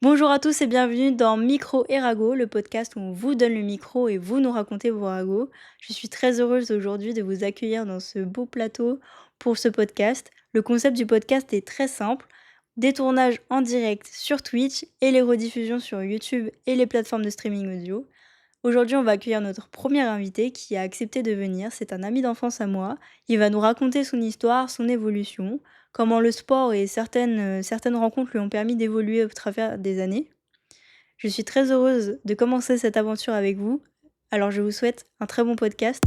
Bonjour à tous et bienvenue dans Micro et Ragot, le podcast où on vous donne le micro et vous nous racontez vos ragots. Je suis très heureuse aujourd'hui de vous accueillir dans ce beau plateau pour ce podcast. Le concept du podcast est très simple, des tournages en direct sur Twitch et les rediffusions sur YouTube et les plateformes de streaming audio. Aujourd'hui, on va accueillir notre premier invité qui a accepté de venir. C'est un ami d'enfance à moi. Il va nous raconter son histoire, son évolution, comment le sport et certaines rencontres lui ont permis d'évoluer au travers des années. Je suis très heureuse de commencer cette aventure avec vous. Alors je vous souhaite un très bon podcast.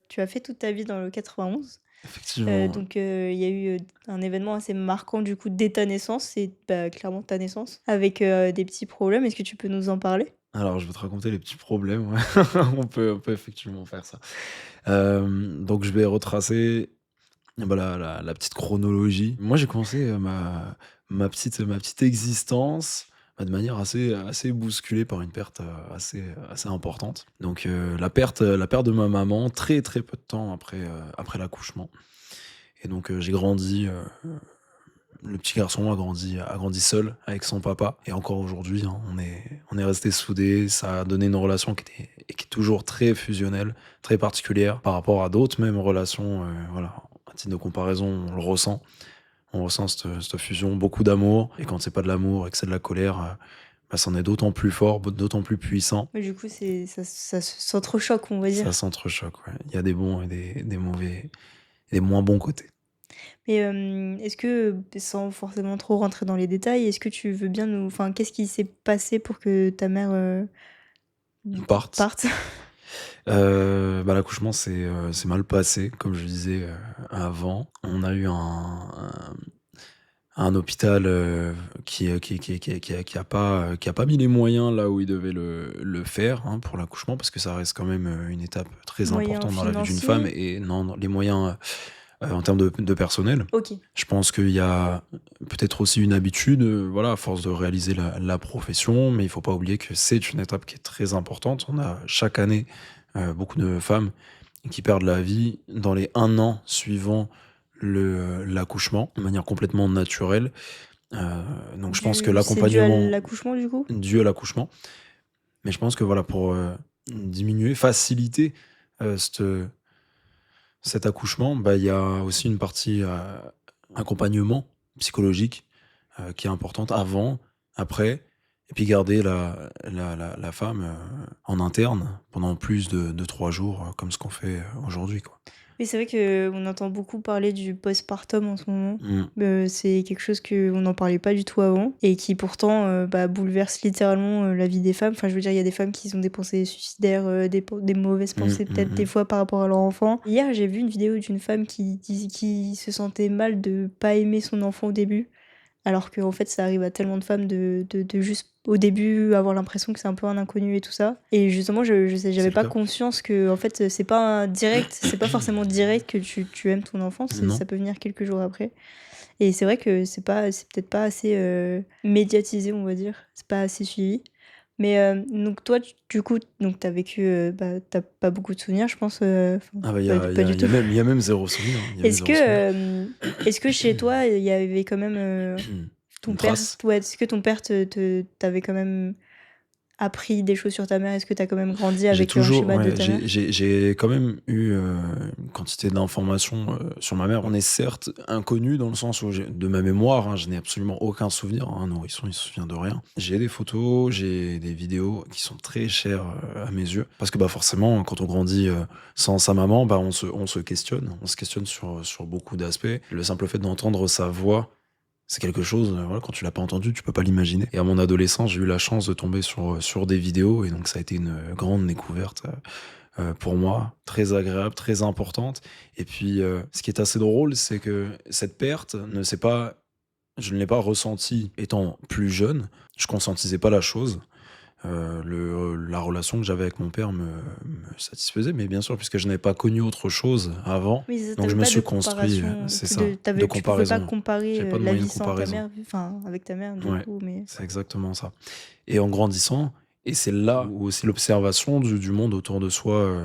Tu as fait toute ta vie dans le 91. Effectivement, ouais. Il y a eu un événement assez marquant du coup dès ta naissance, c'est clairement ta naissance, avec des petits problèmes. Est-ce que tu peux nous en parler? Alors, je vais te raconter les petits problèmes, ouais. On peut effectivement faire ça. Donc je vais retracer, bah, la petite chronologie. Moi, j'ai commencé, ma petite existence, de manière assez bousculée par une perte, assez importante. Donc, la perte de ma maman très, très peu de temps après l'accouchement. Et donc, j'ai grandi, le petit garçon a grandi seul avec son papa et encore aujourd'hui, hein, on est restés soudés. Ça a donné une relation qui est toujours très fusionnelle, très particulière par rapport à d'autres mêmes relations, voilà. À titre de comparaison, on ressent cette fusion, beaucoup d'amour et quand c'est pas de l'amour et que c'est de la colère, c'en est d'autant plus fort, d'autant plus puissant. Ouais, du coup, ça s'entrechoque, on va Ça dire. s'entrechoque, ouais. Il y a des bons et des mauvais et des moins bons côtés. Mais, est-ce que, sans forcément trop rentrer dans les détails, est-ce que tu veux bien nous enfin, qu'est-ce qui s'est passé pour que ta mère, Parte. parte? L'accouchement s'est mal passé, comme je disais, avant. On a eu un hôpital, qui a pas mis les moyens là où il devait le faire, hein, pour l'accouchement, parce que ça reste quand même, une étape très Moyens importante dans la vie d'une femme financiers? et non, les moyens, en termes de personnel. OK. Je pense qu'il y a peut-être aussi une habitude, voilà, à force de réaliser la profession, mais il faut pas oublier que c'est une étape qui est très importante. On a chaque année, beaucoup de femmes qui perdent la vie dans les 1 an suivant l'accouchement, de manière complètement naturelle. Heu, donc je pense que C'est dû à l'accompagnement l'accouchement, du coup? dû à l'accouchement, mais je pense que voilà, pour, diminuer, faciliter, cet accouchement, il y a aussi une partie, accompagnement psychologique, qui est importante avant, après et puis garder la femme, en interne pendant plus de 3 jours, comme ce qu'on fait, aujourd'hui, quoi. Oui, c'est vrai qu'on entend beaucoup parler du postpartum en ce moment. Mmh. C'est quelque chose qu'on n'en parlait pas du tout avant et qui pourtant, bouleverse littéralement, la vie des femmes. Enfin, je veux dire, il y a des femmes qui ont des pensées suicidaires, des mauvaises Mmh, pensées mmh peut-être des mh. fois par rapport à leur enfant. Hier, j'ai vu une vidéo d'une femme qui se sentait mal de pas aimer son enfant au début. Alors qu'en fait, ça arrive à tellement de femmes de juste, au début, avoir l'impression que c'est un peu un inconnu et tout ça. Et justement, C'est j'avais le pas cas. conscience que, en fait, c'est pas forcément direct que tu aimes ton enfant, Non. ça peut venir quelques jours après. Et c'est vrai que c'est peut-être pas assez médiatisé, on va dire. C'est pas assez suivi. Mais donc toi, du coup, donc t'as vécu, t'as pas beaucoup de souvenirs, je pense, enfin, Ah bah, il y pas, a il y pas a du il y a tout. même il y a même 0 souvenir, hein, il y a même Est-ce que, 0 souvenir. est-ce que chez toi, il y avait quand même, ton Une père, trace. ouais, est-ce que ton père t'avait quand même appris des choses sur ta mère? Est-ce que tu as quand même grandi J'ai avec un toujours schéma de ouais, ta mère? j'ai quand même eu, une quantité d'informations, sur ma mère. On est certes inconnus dans le sens où de ma mémoire, hein, je n'ai absolument aucun souvenir, hein, un nourrisson, il se souvient de rien. J'ai des photos, j'ai des vidéos qui sont très chères, à mes yeux parce que, forcément, quand on grandit, sans sa maman, on se questionne. On se questionne sur beaucoup d'aspects. Le simple fait d'entendre sa voix, c'est quelque chose, voilà, quand tu l'as pas entendu, tu peux pas l'imaginer et à mon adolescence, j'ai eu la chance de tomber sur des vidéos et donc ça a été une, grande découverte, pour moi, très agréable, très importante et puis, ce qui est assez drôle, c'est que cette perte ne s'est pas je ne l'ai pas ressentie étant plus jeune. Je conscientisais pas la chose, la relation que j'avais avec mon père me satisfaisait, mais bien sûr, puisque je n'avais pas connu autre chose avant, Oui, c'est ça, donc je tu me pas de suis construit, comparaison, c'est tu ça, de de tu pouvais pas comparaison. comparer, J'avais pas de la moyen de vie sans ta comparaison. mère, enfin, avec ta mère du Ouais, coup, mais c'est exactement ça. Et en grandissant, et c'est là où aussi l'observation du monde autour de soi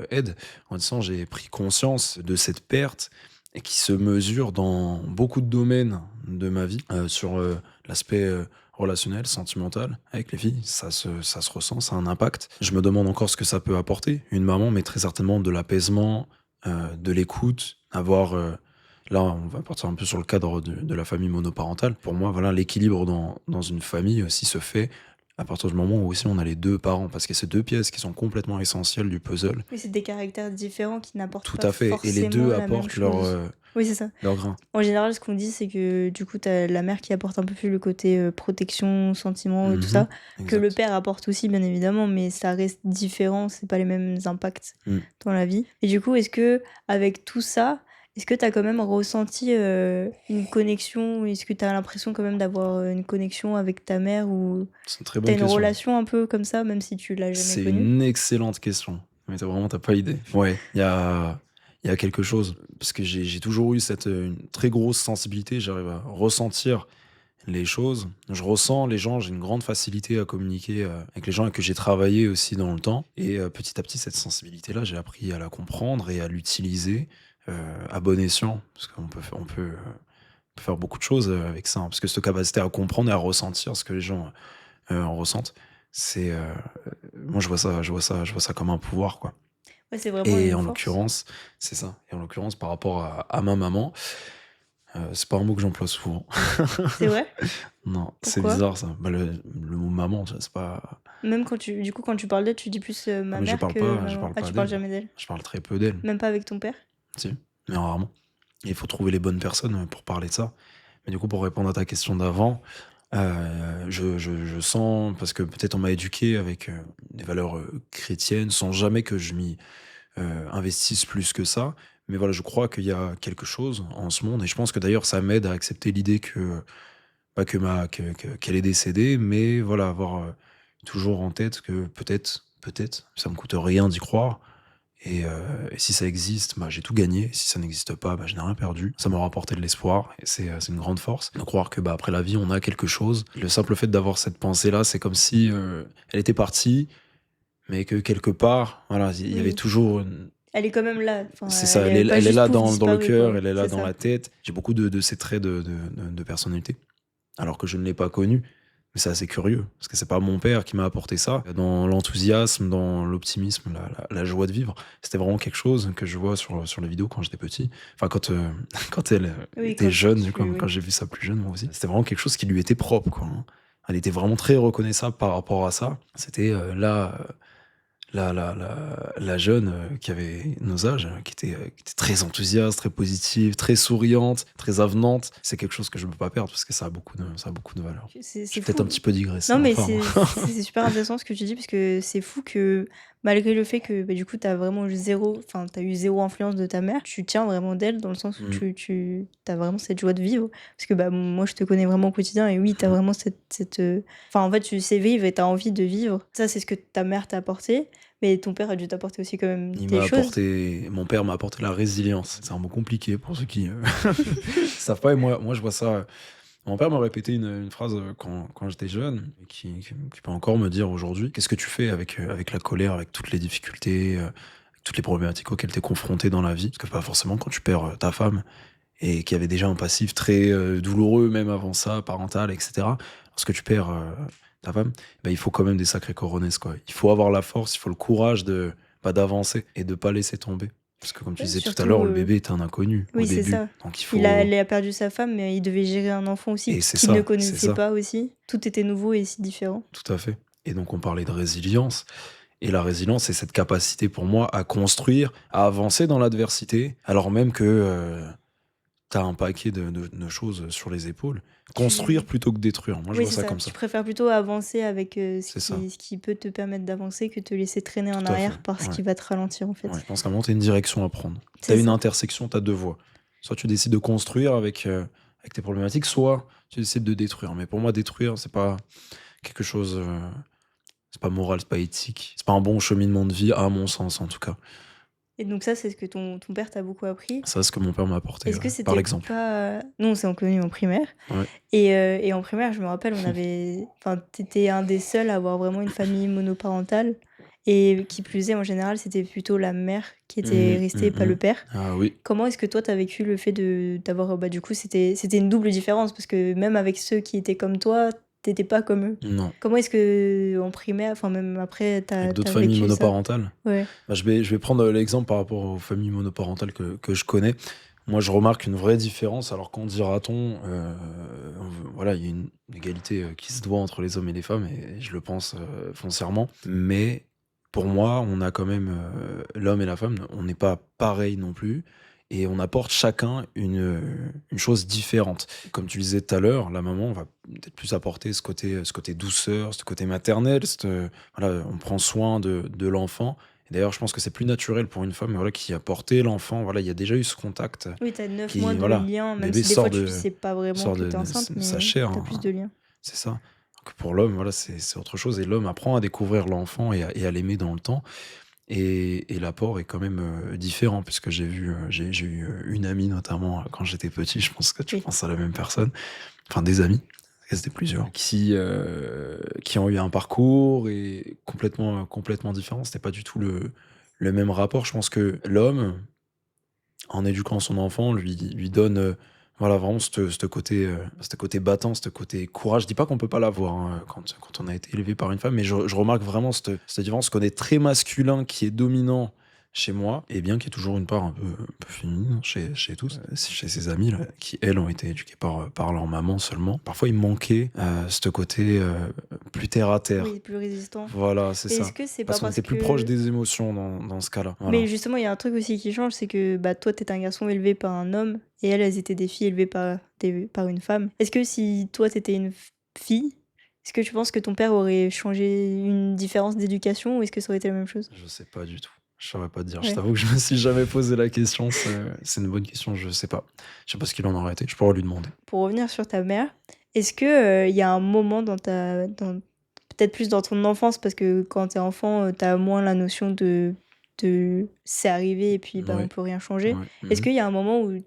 aide. En grandissant, j'ai pris conscience de cette perte et qui se mesure dans beaucoup de domaines de ma vie, sur l'aspect relationnel, sentimental avec les filles. Ça se ressent, ça a un impact. Je me demande encore ce que ça peut apporter, une maman, mais très certainement de l'apaisement, de l'écoute, avoir là, on va partir un peu sur le cadre de la famille monoparentale. Pour moi, voilà, l'équilibre dans une famille aussi se fait à partir du moment où aussi on a les deux parents, parce que c'est deux pièces qui sont complètement essentielles du puzzle. oui, c'est des caractères différents qui n'apportent Tout pas à fait. Et les forcément deux la même apportent leur, chose. Oui, c'est ça. leur grain. En général, ce qu'on dit, c'est que du coup, tu as la mère qui apporte un peu plus le côté, protection, sentiment et tout Mhm. ça, que le Exact. père apporte aussi bien évidemment, mais ça reste différent, c'est pas les mêmes impacts Mm. dans la vie. Et du coup, est-ce que avec tout ça, est-ce que tu as quand même ressenti, une connexion? Est-ce que tu as l'impression quand même d'avoir, une connexion avec ta mère ou C'est une très tu as bonne une question. relation un peu comme ça, même si tu l'as jamais C'est connue? une excellente question. Mais t'as pas idée. Ouais, il y a quelque chose. Parce que j'ai toujours eu cette une très grosse sensibilité. J'arrive à ressentir les choses. Je ressens les gens, j'ai une grande facilité à communiquer avec les gens et que j'ai travaillé aussi dans le temps. Et petit à petit, cette sensibilité-là, j'ai appris à la comprendre et à l'utiliser à bon escient. Parce qu'on peut faire beaucoup de choses avec ça, hein. Parce que cette capacité à comprendre et à ressentir ce que les gens en ressentent, c'est moi je vois ça comme un pouvoir, quoi. Ouais, c'est vraiment Et une en force. l'occurrence, c'est ça. Et en l'occurrence, par rapport à ma maman, c'est pas un mot que j'emploie souvent. C'est vrai? Non, c'est Pourquoi? bizarre ça. Bah, le mot maman, tu vois, c'est pas. Même quand tu du coup, quand tu parles d'elle, tu dis plus, Ah, ma mais mère que je maman? parle Ah, pas tu parles d'elle. jamais d'elle? Je parle très peu d'elle. Même pas avec ton père? Si, mais rarement. Et il faut trouver les bonnes personnes pour parler de ça. Mais du coup, pour répondre à ta question d'avant, je sens, parce que peut-être on m'a éduqué avec des valeurs chrétiennes, sans jamais que je m'y investisse plus que ça. Mais voilà, je crois qu'il y a quelque chose en ce monde, et je pense que d'ailleurs ça m'aide à accepter l'idée que pas que qu'elle est décédée, mais voilà, avoir toujours en tête que peut-être, ça me coûte rien d'y croire. Et si ça existe, bah, j'ai tout gagné. Si ça n'existe pas, bah, je n'ai rien perdu. Ça m'a rapporté de l'espoir, et c'est une grande force de croire que bah, après la vie, on a quelque chose. Le simple fait d'avoir cette pensée-là, c'est comme si elle était partie, mais que quelque part, voilà, il y avait Oui, toujours elle est quand même là, enfin, c'est ça, elle est pas elle est juste là pouf dans le disparue, cœur, quoi. elle est là C'est dans ça. la tête. J'ai beaucoup de ces traits de personnalité, alors que je ne l'ai pas connu. Mais c'est assez curieux, parce que c'est pas mon père qui m'a apporté ça. Dans l'enthousiasme, dans l'optimisme, la joie de vivre, c'était vraiment quelque chose que je vois sur les vidéos quand j'étais petit. Enfin, quand, quand elle Oui, était quand jeune, du coup, tu quand oui. j'ai vu ça plus jeune, moi aussi. C'était vraiment quelque chose qui lui était propre, quoi, hein. Elle était vraiment très reconnaissable par rapport à ça. C'était la jeune qui avait nos âges, qui était très enthousiaste, très positive, très souriante, très avenante. C'est quelque chose que je ne peux pas perdre parce que ça a beaucoup de valeur. C'est J'ai peut-être fou. un petit peu digressé, Non, hein, mais pardon. c'est super intéressant ce que tu dis parce que c'est fou que malgré le fait que, bah, du coup, t'as vraiment eu 0 enfin, tu eu 0 influence de ta mère, tu tiens vraiment d'elle dans le sens où Mm, tu as vraiment cette joie de vivre. Parce que, bah, moi, je te connais vraiment au quotidien et oui, t'as mm. vraiment enfin, en fait, tu sais vivre et tu envie de vivre. Ça, c'est ce que ta mère t'a apporté, mais ton père a dû t'apporter aussi quand même des choses. Mon père m'a apporté la résilience. C'est un mot compliqué pour ceux qui savent pas. Et moi, je vois ça. Mon père m'a répété une phrase quand j'étais jeune, et qui peut encore me dire aujourd'hui: qu'est-ce que tu fais avec la colère, avec toutes les difficultés, avec toutes les problématiques auxquelles tu es confronté dans la vie? Parce que pas forcément quand tu perds ta femme, et qui avait déjà un passif très douloureux, même avant ça, parental, etc. Lorsque tu perds ta femme, bah, il faut quand même des sacrés coronesses, quoi. Il faut avoir la force, il faut le courage d'avancer et de pas laisser tomber. Parce que comme tu disais tout à Surtout, l'heure, le bébé est un inconnu au oui, c'est début. ça. Donc il faut. Elle a perdu sa femme, mais il devait gérer un enfant aussi Et c'est qu'il ne ça, c'est connaissait ça, pas aussi. Tout était nouveau et si différent. tout à fait. Et donc on parlait de résilience. Et la résilience, c'est cette capacité pour moi à construire, à avancer dans l'adversité, alors même que t'as un paquet de choses sur les épaules. Construire Tu plutôt que détruire. Moi, je Oui, vois c'est ça ça. comme Tu ça. préfères plutôt avancer avec, C'est ça. ce qui peut te permettre d'avancer que te laisser traîner en Tout à fait. arrière par ce Ouais. qui va te ralentir, en Ouais. fait. Je pense qu'à un moment, t'as une direction à prendre. T'as C'est une ça. intersection, t'as deux voies. Soit tu décides de construire avec tes problématiques, soit tu décides de détruire. Mais pour moi, détruire, c'est pas quelque chose c'est pas moral, c'est pas éthique. C'est pas un bon cheminement de vie, à mon sens, en tout cas. Et donc ça, c'est ce que ton père t'a beaucoup appris. Ça, c'est ce que mon père m'a apporté, Est-ce que par c'était l'exemple. pas... Nous, on s'est connus en primaire. Ouais. Et en primaire, je me rappelle, on avait... Enfin, t'étais un des seuls à avoir vraiment une famille monoparentale. Et qui plus est, en général, c'était plutôt la mère qui était restée, pas le père. Ah oui. Comment est-ce que toi, t'as vécu le fait d'avoir... Bah, du coup, c'était une double différence, parce que même avec ceux qui étaient comme toi, t'étais pas comme eux. Non. Comment est-ce que en primaire, enfin même après, Avec d'autres t'as familles vécu ça? monoparentales. Ouais. Bah, je vais prendre l'exemple par rapport aux familles monoparentales que je connais. Moi, je remarque une vraie différence. Alors, quand dira-t-on, voilà, il y a une égalité qui se doit entre les hommes et les femmes, et je le pense foncièrement. Mais pour moi, on a quand même l'homme et la femme, on n'est pas pareil non plus. Et on apporte chacun une chose différente. Comme tu le disais tout à l'heure, la maman va peut-être plus apporter ce côté douceur, ce côté maternel. Voilà, on prend soin de l'enfant. Et d'ailleurs, je pense que c'est plus naturel pour une femme, voilà, qui a porté l'enfant. Voilà, il y a déjà eu ce contact Oui, t'as 9 mois qui, de voilà, lien, même bébé si des fois sort tu de, sais pas vraiment sort que de, t'es de enceinte, sa mais chair, t'as hein. plus de liens. C'est ça. Que pour l'homme, voilà, c'est autre chose. Et l'homme apprend à découvrir l'enfant et à l'aimer dans le temps. Et l'apport est quand même différent, puisque j'ai eu une amie, notamment quand j'étais petit, je pense que tu Oui. penses à la même personne, enfin des amis, parce que c'était plusieurs, qui ont eu un parcours et complètement différent. C'était pas du tout le même rapport. Je pense que l'homme, en éduquant son enfant, lui donne voilà, vraiment ce côté battant, ce côté courage. Je dis pas qu'on peut pas l'avoir hein, quand on a été élevé par une femme, mais je remarque vraiment cette différence, ce côté très masculin qui est dominant chez moi, et bien qu'il y ait toujours une part un peu féminine chez tous, chez ses amis, là, qui, elles, ont été éduquées par leur maman seulement. Parfois, il me manquait ce côté plus terre à terre. Oui, plus résistant. Voilà, c'est Et ça. est-ce que c'est pas Parce qu'on parce était plus proche que... des émotions dans ce cas-là. Voilà. Mais justement, il y a un truc aussi qui change, c'est que bah, toi, t'étais un garçon élevé par un homme, et elles étaient des filles élevées par une femme. Est-ce que si toi, t'étais une fille, est-ce que tu penses que ton père aurait changé une différence d'éducation, ou est-ce que ça aurait été la même chose? Je sais pas du tout. Je saurais pas te dire. Je Ouais. t'avoue que je me suis jamais posé la question. C'est une bonne question. Je sais pas. Je sais pas ce qu'il en aurait été. Je pourrais lui demander. Pour revenir sur ta mère, est-ce que il y a un moment peut-être plus dans ton enfance, parce que quand t'es enfant, t'as moins la notion de c'est arrivé et puis bah, on Ouais. peut rien changer. Ouais. Est-ce qu'il y a un moment où il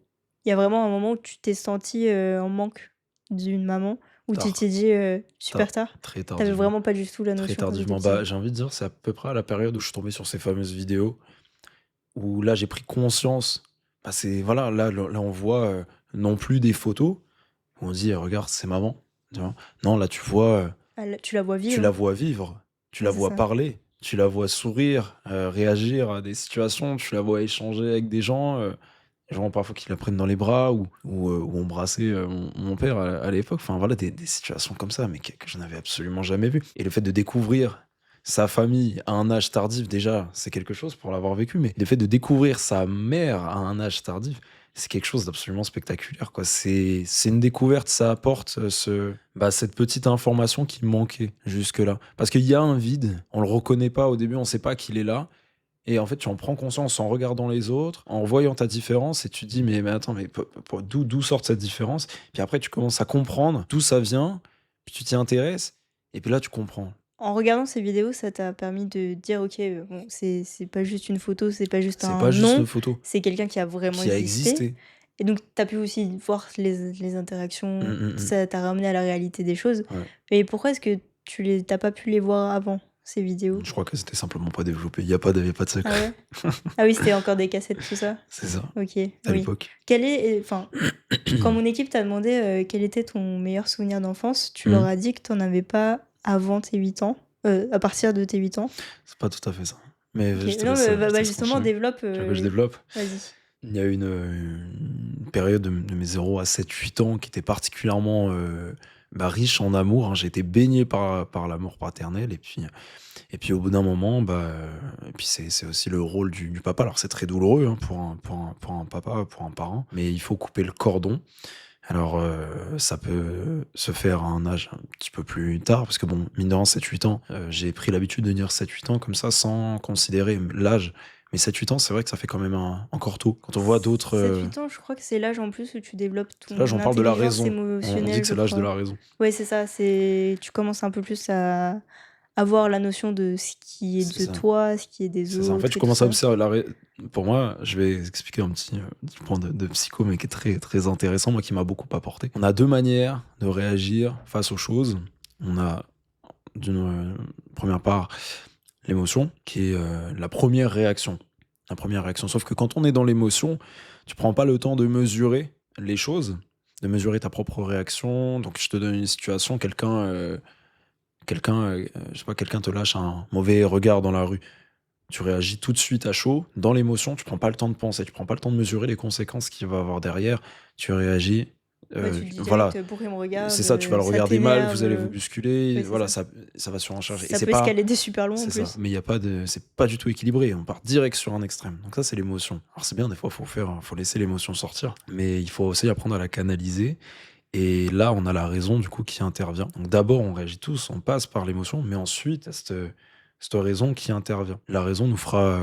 y a vraiment un moment où tu t'es senti en manque d'une maman, où tu Tard. t'es dit super tard? Très T'avais tardivement. vraiment pas du tout la Très notion quand t'étais tardivement. petit. Bah, j'ai envie de dire, c'est à peu près à la période où je suis tombé sur ces fameuses vidéos où là, j'ai pris conscience. Bah, c'est voilà, là, on voit non plus des photos où on dit, regarde, c'est maman. Tu vois. Non, là, tu vois. Tu la vois Tu vivre. la vois vivre, tu Ouais, la c'est vois ça. parler, tu la vois sourire, réagir à des situations, tu la vois échanger avec des gens parfois qui la prennent dans les bras ou embrasser mon père à l'époque. Enfin voilà, des situations comme ça, mais que je n'avais absolument jamais vues. Et le fait de découvrir sa famille à un âge tardif, déjà, c'est quelque chose pour l'avoir vécu, mais le fait de découvrir sa mère à un âge tardif, c'est quelque chose d'absolument spectaculaire, quoi. C'est une découverte, ça apporte cette petite information qui me manquait jusque-là. Parce qu'il y a un vide, on le reconnaît pas au début, on sait pas qu'il est là. Et en fait, tu en prends conscience en regardant les autres, en voyant ta différence, et tu te dis, mais attends, mais d'où sort cette différence? Puis après, tu commences à comprendre d'où ça vient, puis tu t'y intéresses, et puis là, tu comprends. En regardant ces vidéos, ça t'a permis de dire ok, bon, c'est pas juste une photo, c'est pas juste C'est un pas juste une nom, photo c'est quelqu'un qui a vraiment qui a existé. existé. Et donc, t'as pu aussi voir les interactions, Mm. ça t'a ramené à la réalité des choses. Ouais. Mais pourquoi est-ce que t'as pas pu les voir avant, ces vidéos? Je crois que c'était simplement pas développé. Il n'y avait pas de Ah secret. ouais? Ah oui, c'était encore des cassettes, tout ça? C'est ça, Ok, à oui. l'époque. Enfin, quand mon équipe t'a demandé quel était ton meilleur souvenir d'enfance, tu leur Mhm. as dit que t'en avais pas avant tes 8 ans, à partir de tes 8 ans. C'est pas tout à fait ça. Mais Ok. je te Non, laisse, mais je te laisse justement, continuer. développe. Tu veux que je développe? Vas-y. Il y a une période de mes 0 à 7-8 ans qui était particulièrement riche en amour, hein. J'ai été baigné par l'amour paternel. Et puis au bout d'un moment, et puis c'est aussi le rôle du papa. Alors c'est très douloureux hein, pour un papa, pour un parent, mais il faut couper le cordon. Alors ça peut se faire à un âge un petit peu plus tard, parce que bon, mine de rien, 7-8 ans, j'ai pris l'habitude de dire 7-8 ans comme ça, sans considérer l'âge. Mais 7-8 ans, c'est vrai que ça fait quand même encore tôt. Quand on voit d'autres... 7-8 ans, je crois que c'est l'âge en plus où tu développes Là, ton j'en parle de la intelligence raison. On dit émotionnelle, que je c'est l'âge de crois. la raison. Ouais, c'est ça. Tu commences un peu plus avoir la notion de ce qui est C'est de ça. toi, ce qui est des C'est ça. En fait, autres je et tout commence à ça. observer pour moi, je vais expliquer un petit point de psycho, mais qui est très, très intéressant, moi, qui m'a beaucoup apporté. On a 2 manières de réagir face aux choses. On a d'une, 1 part, l'émotion qui est, la première réaction. La première réaction. Sauf que quand on est dans l'émotion, tu prends pas le temps de mesurer les choses, de mesurer ta propre réaction. Donc je te donne une situation, je sais pas, quelqu'un te lâche un mauvais regard dans la rue. Tu réagis tout de suite à chaud, dans l'émotion, tu prends pas le temps de penser, tu prends pas le temps de mesurer les conséquences qu'il va avoir derrière. Tu réagis, Ouais, tu te dis voilà, direct, pourquoi il me regarde, c'est ça, tu vas le ça regarder mal, t'énerve, vous allez vous bousculer, ouais, c'est voilà, ça. ça va surencharger. Et Ça peut escalader super loin en c'est ça, plus. mais il y a pas de, c'est pas du tout équilibré. On part direct sur un extrême. Donc ça, c'est l'émotion. Alors c'est bien, des fois, faut laisser l'émotion sortir, mais il faut aussi apprendre à la canaliser. Et là, on a la raison du coup qui intervient. Donc d'abord, on réagit tous, on passe par l'émotion, mais ensuite, cette raison qui intervient. La raison nous fera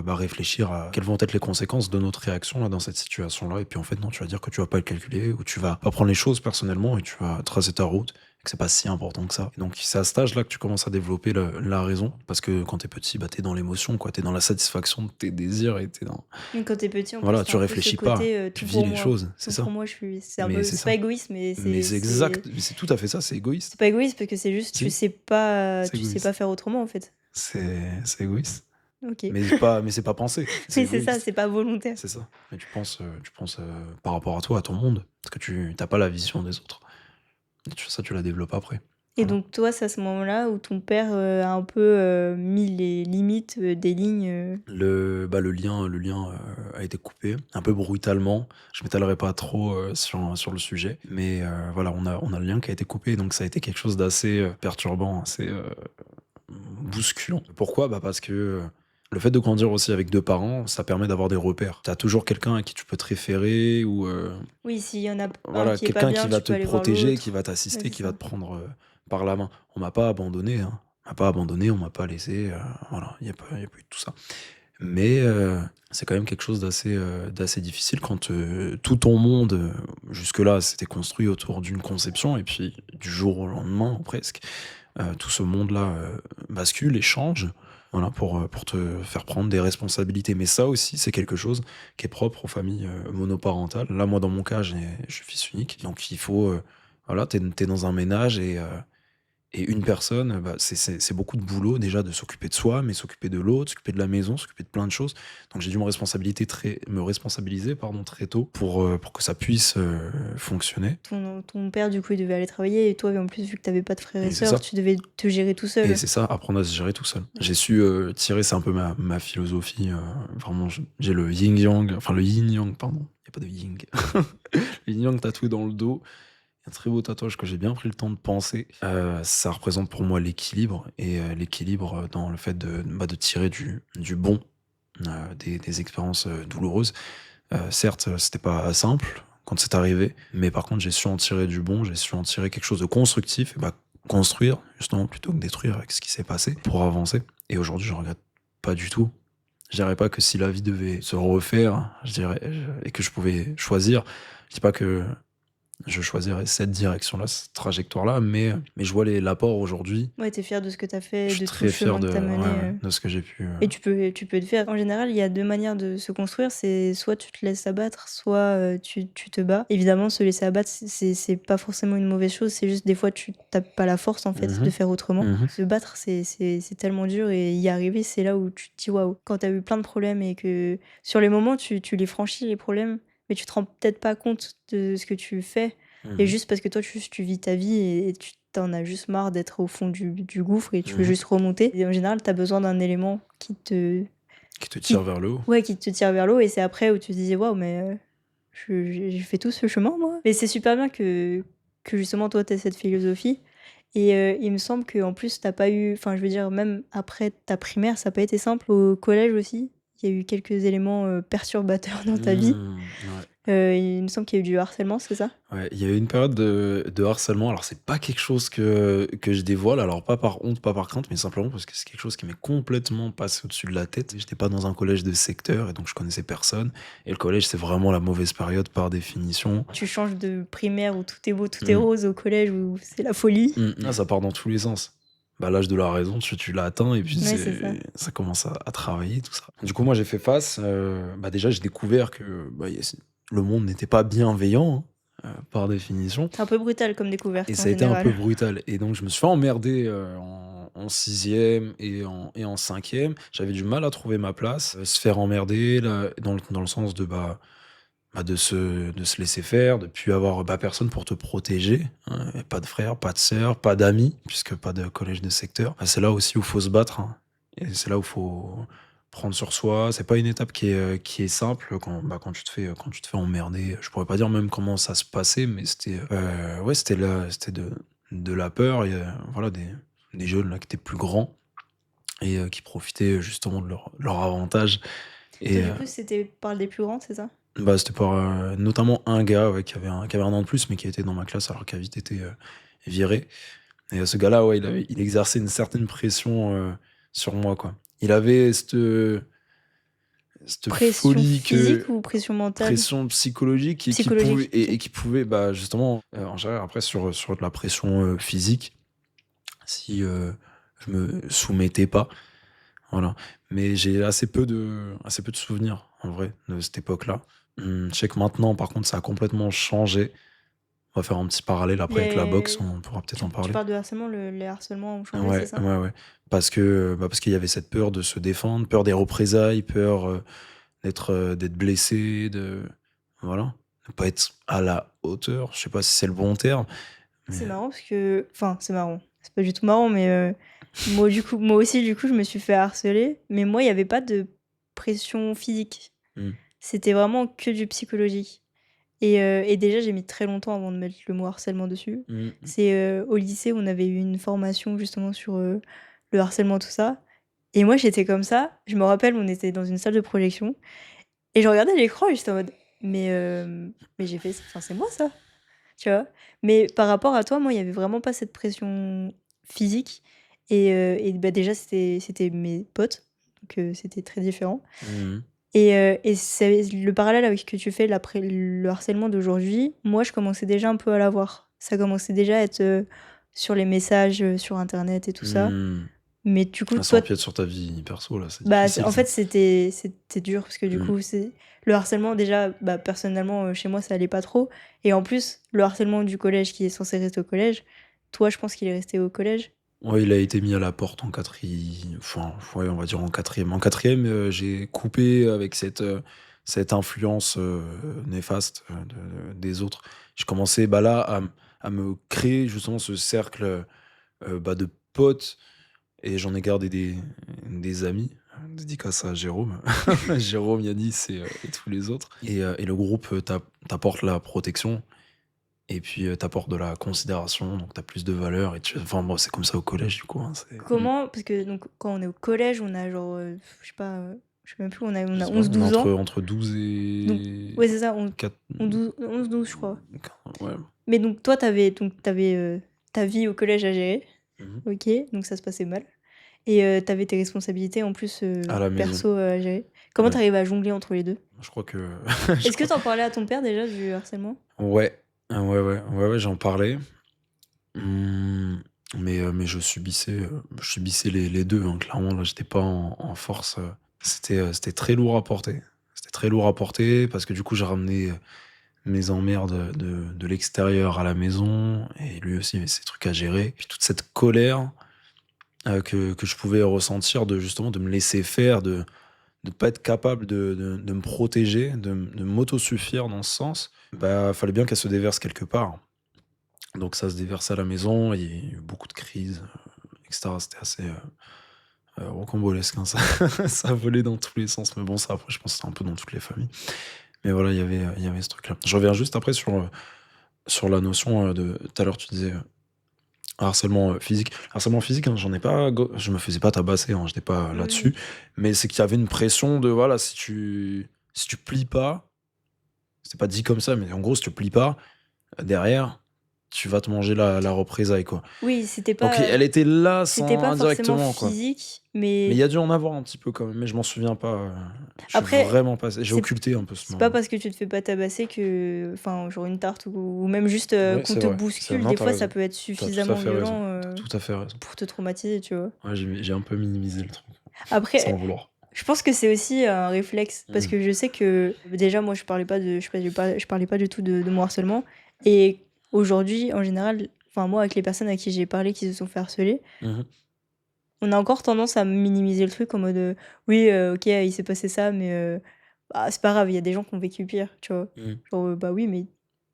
réfléchir à quelles vont être les conséquences de notre réaction là, dans cette situation-là. Et puis en fait, non, tu vas dire que tu vas pas le calculer ou tu vas pas prendre les choses personnellement et tu vas tracer ta route et que c'est pas si important que ça. Et donc c'est à cet âge-là que tu commences à développer la raison parce que quand t'es petit, bah, t'es dans l'émotion, quoi. T'es dans la satisfaction de tes désirs et t'es dans... Donc quand t'es petit, en plus, Voilà, tu tu un peu ce réfléchis pas, côté, tu tout vis pour les moi. choses, c'est Tout pour ça. moi, je suis c'est un Mais peu c'est c'est pas ça. égoïste, mais Mais c'est exact, c'est tout à fait ça, c'est égoïste. c'est pas égoïste parce que c'est juste Si, c'est tu sais pas égoïste. faire autrement, en fait. C'est égoïste. OK. Mais c'est pas pensé, c'est Oui, c'est ça, égoïste. c'est pas volontaire. C'est ça. Mais tu penses par rapport à toi, à ton monde, parce que tu t'as pas la vision des autres. Et ça, tu la développes après. Et Voilà. donc toi, c'est à ce moment-là où ton père, a un peu, mis les limites, des lignes, Le lien a été coupé, un peu brutalement. Je m'étalerai pas trop sur le sujet, mais voilà, on a le lien qui a été coupé, donc ça a été quelque chose d'assez perturbant, assez bousculant. Pourquoi? Bah parce que le fait de grandir aussi avec 2 parents, ça permet d'avoir des repères. T'as toujours quelqu'un à qui tu peux te référer ou oui, s'il y en a un voilà, qui est pas quelqu'un qui bien, va tu te peux aller voir protéger, qui l'autre. va Ouais, t'assister, c'est qui va ça. te prendre par la main. On m'a pas abandonné, hein. On m'a pas abandonné, on m'a pas laissé. Voilà, il y a pas eu tout ça. Mais c'est quand même quelque chose d'assez difficile quand tout ton monde, jusque-là, s'était construit autour d'une conception, et puis du jour au lendemain, presque, tout ce monde-là bascule et change, voilà, pour te faire prendre des responsabilités. Mais ça aussi, c'est quelque chose qui est propre aux familles monoparentales. Là, moi, dans mon cas, je suis fils unique, donc il faut, voilà, t'es dans un ménage et une personne, bah, c'est beaucoup de boulot déjà de s'occuper de soi, mais s'occuper de l'autre, s'occuper de la maison, s'occuper de plein de choses. Donc j'ai dû me responsabiliser pardon, très tôt pour que ça puisse fonctionner. Ton père, du coup, il devait aller travailler et toi, en plus, vu que t'avais pas de frères et Et c'est sœurs, ça. tu devais te gérer tout Et seul. c'est ça, apprendre à se gérer tout seul. J'ai su tirer, c'est un peu ma philosophie. Vraiment, j'ai le yin-yang, enfin le yin-yang, pardon. Il n'y a pas de yin. Le yin-yang tatoué dans le dos. Un très beau tatouage que j'ai bien pris le temps de penser. Ça représente pour moi l'équilibre, et l'équilibre dans le fait de tirer du bon des expériences douloureuses. Certes, c'était pas simple quand c'est arrivé, mais par contre, j'ai su en tirer du bon, j'ai su en tirer quelque chose de constructif, et bah, construire, justement, plutôt que détruire avec ce qui s'est passé pour avancer. Et aujourd'hui, je regrette pas du tout. Je dirais pas que si la vie devait se refaire, et que je pouvais choisir, je dis pas que je choisirais cette direction-là, cette trajectoire-là, mais je vois l'apport aujourd'hui. Ouais, t'es fier de ce que t'as fait, Je suis de tout le très fier chemin que de, t'as ouais, mené. ouais, de ce que j'ai pu. Et tu peux le faire. En général, il y a 2 manières de se construire, c'est soit tu te laisses abattre, soit, tu te bats. Évidemment, se laisser abattre, c'est pas forcément une mauvaise chose, c'est juste des fois tu tu pas la force, en fait, de Mhm, faire autrement. mhm, Se battre, c'est tellement dur et y arriver, c'est là où tu te dis: «Waouh!» Quand t'as eu plein de problèmes et que sur les moments, tu les franchis les problèmes, mais tu te rends peut-être pas compte de ce que tu fais et mhm, juste parce que toi, tu vis ta vie et tu t'en as juste marre d'être au fond du gouffre et tu veux mhm. juste remonter et en général, tu as besoin d'un élément Qui te tire qui vers le haut. ouais, qui te tire vers l'eau et c'est après où tu te dis: «Waouh, mais j'ai fait tout ce chemin, moi?» Mais c'est super bien que justement toi, tu aies cette philosophie et il me semble qu'en plus, tu pas eu enfin, je veux dire, même après ta primaire, ça a pas été simple. Au collège aussi, il y a eu quelques éléments, perturbateurs dans ta vie. Ouais. Il me semble qu'il y a eu du harcèlement, c'est ça? Ouais, il y a eu une période de harcèlement. Alors, c'est pas quelque chose que je dévoile, alors pas par honte, pas par crainte, mais simplement parce que c'est quelque chose qui m'est complètement passé au-dessus de la tête. J'étais pas dans un collège de secteur et donc je connaissais personne. Et le collège, c'est vraiment la mauvaise période par définition. Tu changes de primaire où tout est beau, tout est Mm. rose au collège où c'est la folie. Ah, ça part dans tous les sens. bah, l'âge de la raison, tu l'as atteint et puis Ouais, c'est ça. ça commence à travailler, tout ça. Du coup, moi, j'ai fait face. Bah, déjà, j'ai découvert que bah, le monde n'était pas bienveillant, hein, par définition. C'est un peu brutal comme Et découverte en ça a été un peu général. brutal. Et donc, je me suis fait emmerder en sixième et en cinquième. J'avais du mal à trouver ma place. Se faire emmerder, là, dans le sens de, de se laisser faire, de plus avoir bah, personne pour te protéger, hein. Pas de frères, pas de sœurs, pas d'amis, puisque pas de collège de secteur. Bah, c'est là aussi où il faut se battre, hein. Et c'est là où il faut prendre sur soi. C'est pas une étape qui est simple quand tu te fais emmerder. Je pourrais pas dire même comment ça se passait, mais ouais, c'était de la peur et voilà, des jeunes là qui étaient plus grands et qui profitaient justement de leur avantage. Toi, Et du coup, c'était par des plus grands, c'est ça? bah, c'était par, notamment un gars, ouais, qui avait 1 an de plus, mais qui était dans ma classe alors qu'il a vite été, viré. Et ce gars-là, ouais, il exerçait une certaine pression, sur moi, quoi. Il avait cette Pression folie physique que ou pression mentale? pression psychologique et Psychologique, OK. qui pouvait, bah, justement, en général après sur de la pression, physique, si, je me soumettais pas, voilà. Mais j'ai assez peu de souvenirs, en vrai, de cette époque-là. Je sais que maintenant, par contre, ça a complètement changé. On va faire un petit parallèle après avec la boxe, Les on pourra peut-être en tu parler. parles de harcèlement, les harcèlements ont changé, c'est Ouais, ça? ouais, ouais. Parce qu'il y avait cette peur de se défendre, peur des représailles, peur, d'être blessé, voilà, de pas être à la hauteur. Je sais pas si c'est le bon terme, mais C'est marrant parce que enfin, c'est marrant, c'est pas du tout marrant, mais moi aussi, du coup, je me suis fait harceler, mais moi, il y avait pas de pression physique. mmh, C'était vraiment que du psychologique et déjà, j'ai mis très longtemps avant de mettre le mot harcèlement dessus. mmh, mmh. C'est, au lycée, on avait eu une formation justement sur, le harcèlement, tout ça et moi, j'étais comme ça. Je me rappelle, on était dans une salle de projection et je regardais l'écran et j'étais en mode: «Mais mais j'ai fait enfin, c'est moi ça?» Tu vois? Mais par rapport à toi, moi, il y avait vraiment pas cette pression physique et bah, déjà, c'était mes potes, donc c'était très différent Mmh. et c'est le parallèle avec ce que tu fais, le harcèlement d'aujourd'hui, moi, je commençais déjà un peu à l'avoir. Ça commençait déjà à être, sur les messages, sur internet et tout ça. Mmh. Mais du coup, Ah, ça toi empiète sur ta vie perso là, c'est bah, c'est difficile en ça. fait, c'était dur parce que du Mmh. coup, c'est le harcèlement déjà, bah, personnellement, chez moi, ça allait pas trop et en plus, le harcèlement du collège qui est censé rester au collège, toi, je pense qu'il est resté au collège? Ouais, il a été mis à la porte en enfin, ouais, on va dire en quatrième. En quatrième, j'ai coupé avec cette influence, néfaste, des autres. J'ai commencé, bah, là, à me créer justement ce cercle, bah, de potes et j'en ai gardé des amis. Dédicace à Jérôme. Jérôme, Yanis et tous les autres et le groupe, t'apporte la protection et puis, tu de la considération, donc tu as plus de valeur et tu enfin, bon, c'est comme ça au collège, du coup, hein, Comment parce que donc quand on est au collège, on a genre, je sais pas, je sais même plus, on je a sais pas, on est 11-12 ans, entre 12 donc et ouais, c'est ça, on 4 on dou 11-12, je crois. ouais. Mais donc toi, t'avais ta vie au collège à gérer, Mmh. OK, donc ça se passait mal et tu tes responsabilités en plus, À la maison, perso, à gérer. Comment ouais. tu arrives à jongler entre les 2? Je crois que je Est-ce que crois tu en parlais à ton père déjà du harcèlement? ouais, ouais, ouais, j'en parlais, mmh, mais je subissais les 2, hein, clairement, là, j'étais pas en force, c'était très lourd à porter. C'était très lourd à porter parce que, du coup, j'ai ramené, mes emmerdes de l'extérieur à la maison et lui aussi avait ses trucs à gérer. Puis toute cette colère, que je pouvais ressentir de justement de me laisser faire, de pas être capable de me protéger, de m'autosuffire dans ce sens, bah, fallait bien qu'elle se déverse quelque part. Donc ça se déversait à la maison, il y a eu beaucoup de crises, et cetera. C'était assez, rocambolesque, hein, ça ça volait dans tous les sens. Mais bon, ça après je pense que c'est un peu dans toutes les familles. Mais voilà, il y avait ce truc-là. Je reviens juste après sur la notion, de tout à l'heure tu disais, harcèlement, physique. Harcèlement physique, hein, j'en ai pas je me faisais pas tabasser, hein, j'étais pas Oui, oui. là-dessus. Mais c'est qu'il y avait une pression de voilà, si tu plies pas, c'est pas dit comme ça, mais en gros, si tu plies pas, derrière, tu vas te manger la représailles, quoi. Oui, Donc elle était là c'était sans pas forcément indirectement, quoi. physique, Mais il mais y a dû en avoir un petit peu quand même, mais je m'en souviens pas, je suis après, vraiment pas j'ai c'est occulté un peu ce c'est pas moment. parce que tu te fais pas tabasser que enfin, genre une tarte ou même juste, Ouais, qu'on c'est te vrai, bouscule, non, des tu fois, ça raison. peut être T'as tout à suffisamment fait raison. violent, Tu tout à fait raison. pour te traumatiser, tu vois? Ouais, j'ai un peu minimisé le truc, sans Après, vouloir. je pense que c'est aussi un réflexe parce Mmh. que je sais que déjà moi je parlais pas du tout de mon harcèlement et aujourd'hui en général, enfin moi avec les personnes à qui j'ai parlé qui se sont fait harceler, Mmh mh. on a encore tendance à minimiser le truc en mode, «Oui, OK, il s'est passé ça mais bah, c'est pas grave, il y a des gens qui ont vécu pire», tu vois? Mmh. Genre, bah oui, mais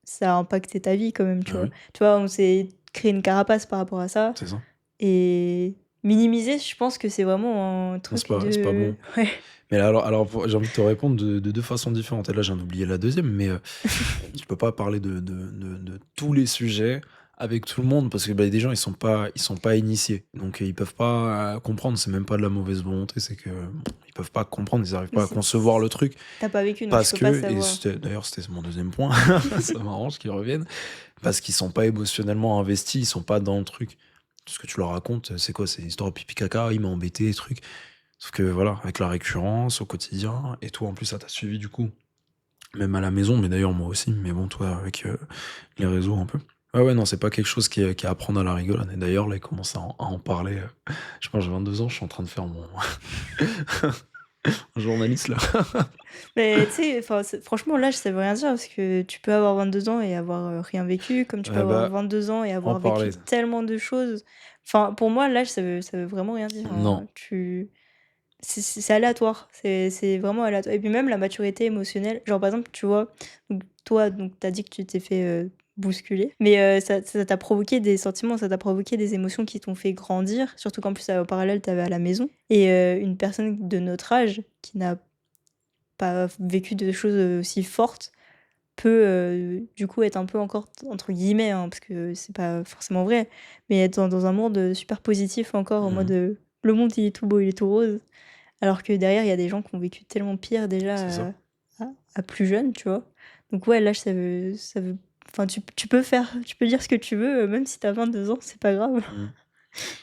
ça a impacté ta vie quand même, tu Ah vois? oui, Tu vois, on s'est créé une carapace par rapport à ça c'est ça. et minimiser, je pense que c'est vraiment un Non, truc c'est pas de bon. ouais. Mais alors pour j'ai envie de te répondre de 2 façons différentes et là, j'en ai oublié la deuxième, mais tu peux pas parler de tous les sujets avec tout le monde parce que, bah, il y a des gens, ils sont pas initiés. Donc ils peuvent pas, comprendre. C'est même pas de la mauvaise volonté, c'est que, bon, ils peuvent pas comprendre, ils arrivent Mais pas à concevoir le truc tu pas vécu, donc tu parce peux pas que et savoir. c'était mon deuxième point, ça m'arrange qu'ils reviennent, parce qu'ils sont pas émotionnellement investis, ils sont pas dans le truc. Ce que tu leur racontes, c'est quoi? C'est histoire de pipi caca, il m'a embêté, des trucs. Sauf que voilà, avec la récurrence au quotidien et toi en plus ça t'a suivi du coup, même à la maison, mais d'ailleurs moi aussi, mais bon toi avec, les réseaux un peu. Ouais, ouais, non, c'est pas quelque chose qui est à prendre à la rigolade et d'ailleurs là, il commence à en parler, je pense j'ai 22 ans, je suis en train de faire mon journaliste là. Mais tu sais, enfin, franchement, l'âge, ça veut rien dire parce que tu peux avoir 22 ans et avoir rien vécu, comme tu peux avoir Bah, 22 ans et en avoir vécu parler. tellement de choses. Enfin, pour moi, l'âge, ça veut vraiment rien dire, Non. hein. C'est aléatoire, c'est vraiment aléatoire. Et puis même la maturité émotionnelle, genre par exemple, tu vois, donc toi, donc t'as dit que tu t'es fait bousculer, mais ça t'a provoqué des sentiments, ça t'a provoqué des émotions qui t'ont fait grandir, surtout qu'en plus, en parallèle, t'avais à la maison. Et une personne de notre âge qui n'a pas vécu de choses, aussi fortes, peut, du coup être un peu encore entre guillemets, hein, parce que c'est pas forcément vrai, mais être dans un monde, super positif encore en mode, Mmh. «Le monde il est tout beau, il est tout rose», alors que derrière il y a des gens qui ont vécu tellement pire C'est déjà, ça. à plus jeune, tu vois? Donc ouais, l'âge ça veut enfin tu peux dire ce que tu veux, même si tu as 22 ans, c'est pas grave. Mmh.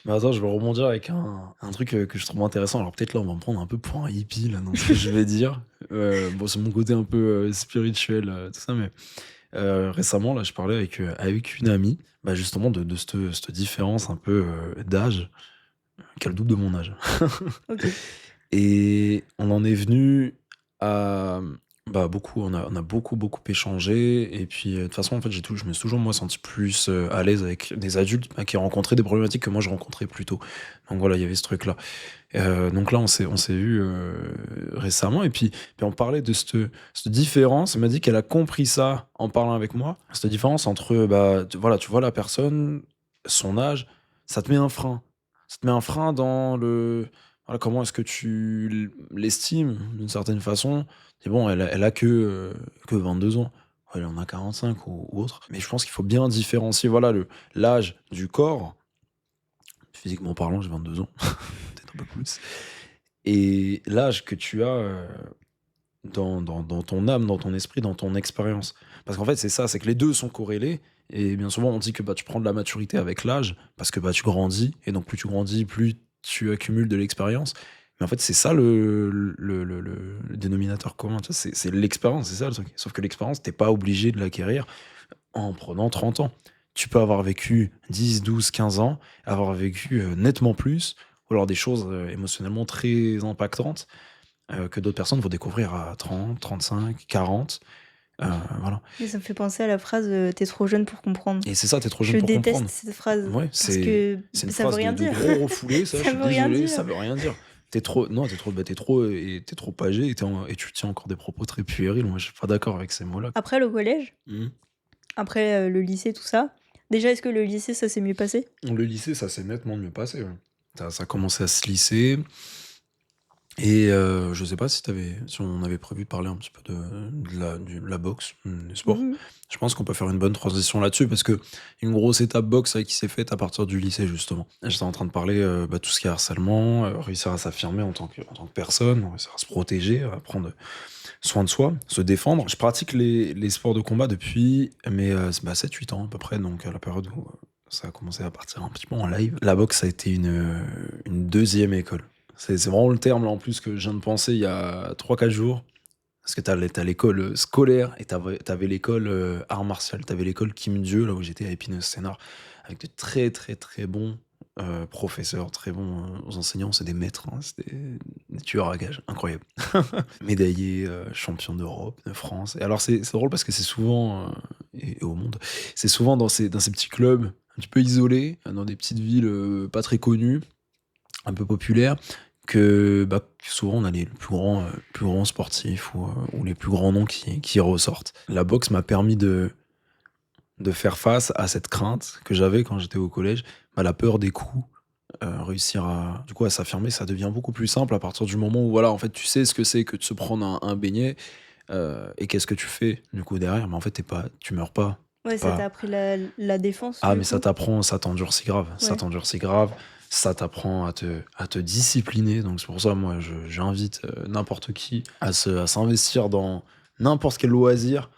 Mais attends, je vais rebondir avec un truc, que je trouve intéressant. Alors peut-être là, on va me prendre un peu pour un hippie là dans ce que je vais dire. Bon, c'est mon côté un peu, spirituel, tout ça, mais récemment là, je parlais avec une amie, bah, justement de cette différence un peu, d'âge, qui a le double de mon âge. OK. Et on en est venu à, bah, beaucoup on a beaucoup, beaucoup échangé et puis, de toute façon, en fait, je me suis toujours, moi, senti plus, à l'aise avec des adultes, bah, qui rencontraient des problématiques que moi je rencontrais plus tôt. Donc voilà, il y avait ce truc-là. Donc là, on s'est vus, récemment et puis on parlait de cette différence. Elle m'a dit qu'elle a compris ça en parlant avec moi. Cette différence entre, bah, tu vois la personne, son âge, ça te met un frein. Ça te met un frein dans le voilà, comment est-ce que tu l'estimes d'une certaine façon? C'est bon, elle a que 22 ans. Elle en a 45 ou autre. Mais je pense qu'il faut bien différencier, voilà, l'âge du corps. Physiquement parlant, j'ai 22 ans, peut-être un peu plus. Et l'âge que tu as, dans ton âme, dans ton esprit, dans ton expérience. Parce qu'en fait, c'est ça, c'est que les 2 sont corrélés et bien souvent, on dit que, bah, tu prends de la maturité avec l'âge parce que, bah, tu grandis et donc plus tu grandis, plus tu accumules de l'expérience. Mais en fait, c'est ça le dénominateur commun, tu vois? C'est l'expérience, c'est ça le truc. Sauf que l'expérience, tu pas obligé de l'acquérir en prenant 30 ans. Tu peux avoir vécu 10, 12, 15 ans, avoir vécu, nettement plus ou alors des choses, émotionnellement très impactantes que d'autres personnes vont découvrir à 30, 35, 40, voilà. Mais ça me fait penser à la phrase, «Tu trop jeune pour comprendre». Et c'est ça, t'es trop jeune Je pour déteste comprendre. cette phrase Ouais, parce que c'est une ça veut phrase rien de dire. gros refoulé, ça, je Ça suis veut rien désolé, dire. ça veut rien dire. T'es trop non, t'es trop et tu trop âgé et tu tiens encore des propos très puérils. Moi, je suis pas d'accord avec ces mots-là. Après le collège, Mmh. après, le lycée, tout ça, déjà, est-ce que le lycée, ça s'est mieux passé? Le lycée, ça s'est nettement mieux passé, ouais. Ça a commencé à se lisser. Et je sais pas si on avait prévu de parler un petit peu de la boxe, des sports. Mmh. Je pense qu'on peut faire une bonne transition là-dessus parce que une grosse étape boxe, qui s'est faite à partir du lycée justement. J'étais en train de parler, tout ce qui est harcèlement, réussir à s'affirmer en tant que personne, réussir à se protéger, à prendre soin de soi, se défendre. Je pratique les sports de combat depuis mes, 7-8 ans à peu près, donc à la période où, ça a commencé à partir un petit peu en live. La boxe, ça a été une 2e école. C'est vraiment le terme là en plus que je viens de penser il y a 3-4 jours. Parce que t'as l'école scolaire et t'avais l'école art martial, t'avais l'école Kim Dieu, là où j'étais à Épineux Sénart, avec de très très très bons professeurs, très bons enseignants, c'est des maîtres, hein, c'est des tueurs à gages, incroyable. Médaillé, champion d'Europe, de France. Et alors c'est drôle parce que c'est souvent, et au monde, c'est souvent dans ces petits clubs un petit peu isolés, dans des petites villes pas très connues, un peu populaires, que souvent on a les plus grands sportifs ou les plus grands noms qui ressortent. La boxe m'a permis de faire face à cette crainte que j'avais quand j'étais au collège, la peur des coups, réussir à s'affirmer, ça devient beaucoup plus simple à partir du moment où voilà, en fait, tu sais ce que c'est que de se prendre un beignet, et qu'est-ce que tu fais du coup derrière? Mais en fait, tu meurs pas, tu Ouais, ça t'a pas appris la défense, ah du mais ça coup? t'apprend, ça t'endurcit grave, ça Ouais. t'endurcit grave, ça t'apprend à te discipliner, donc c'est pour ça, moi, j'invite, n'importe qui à s'investir dans n'importe quel loisir,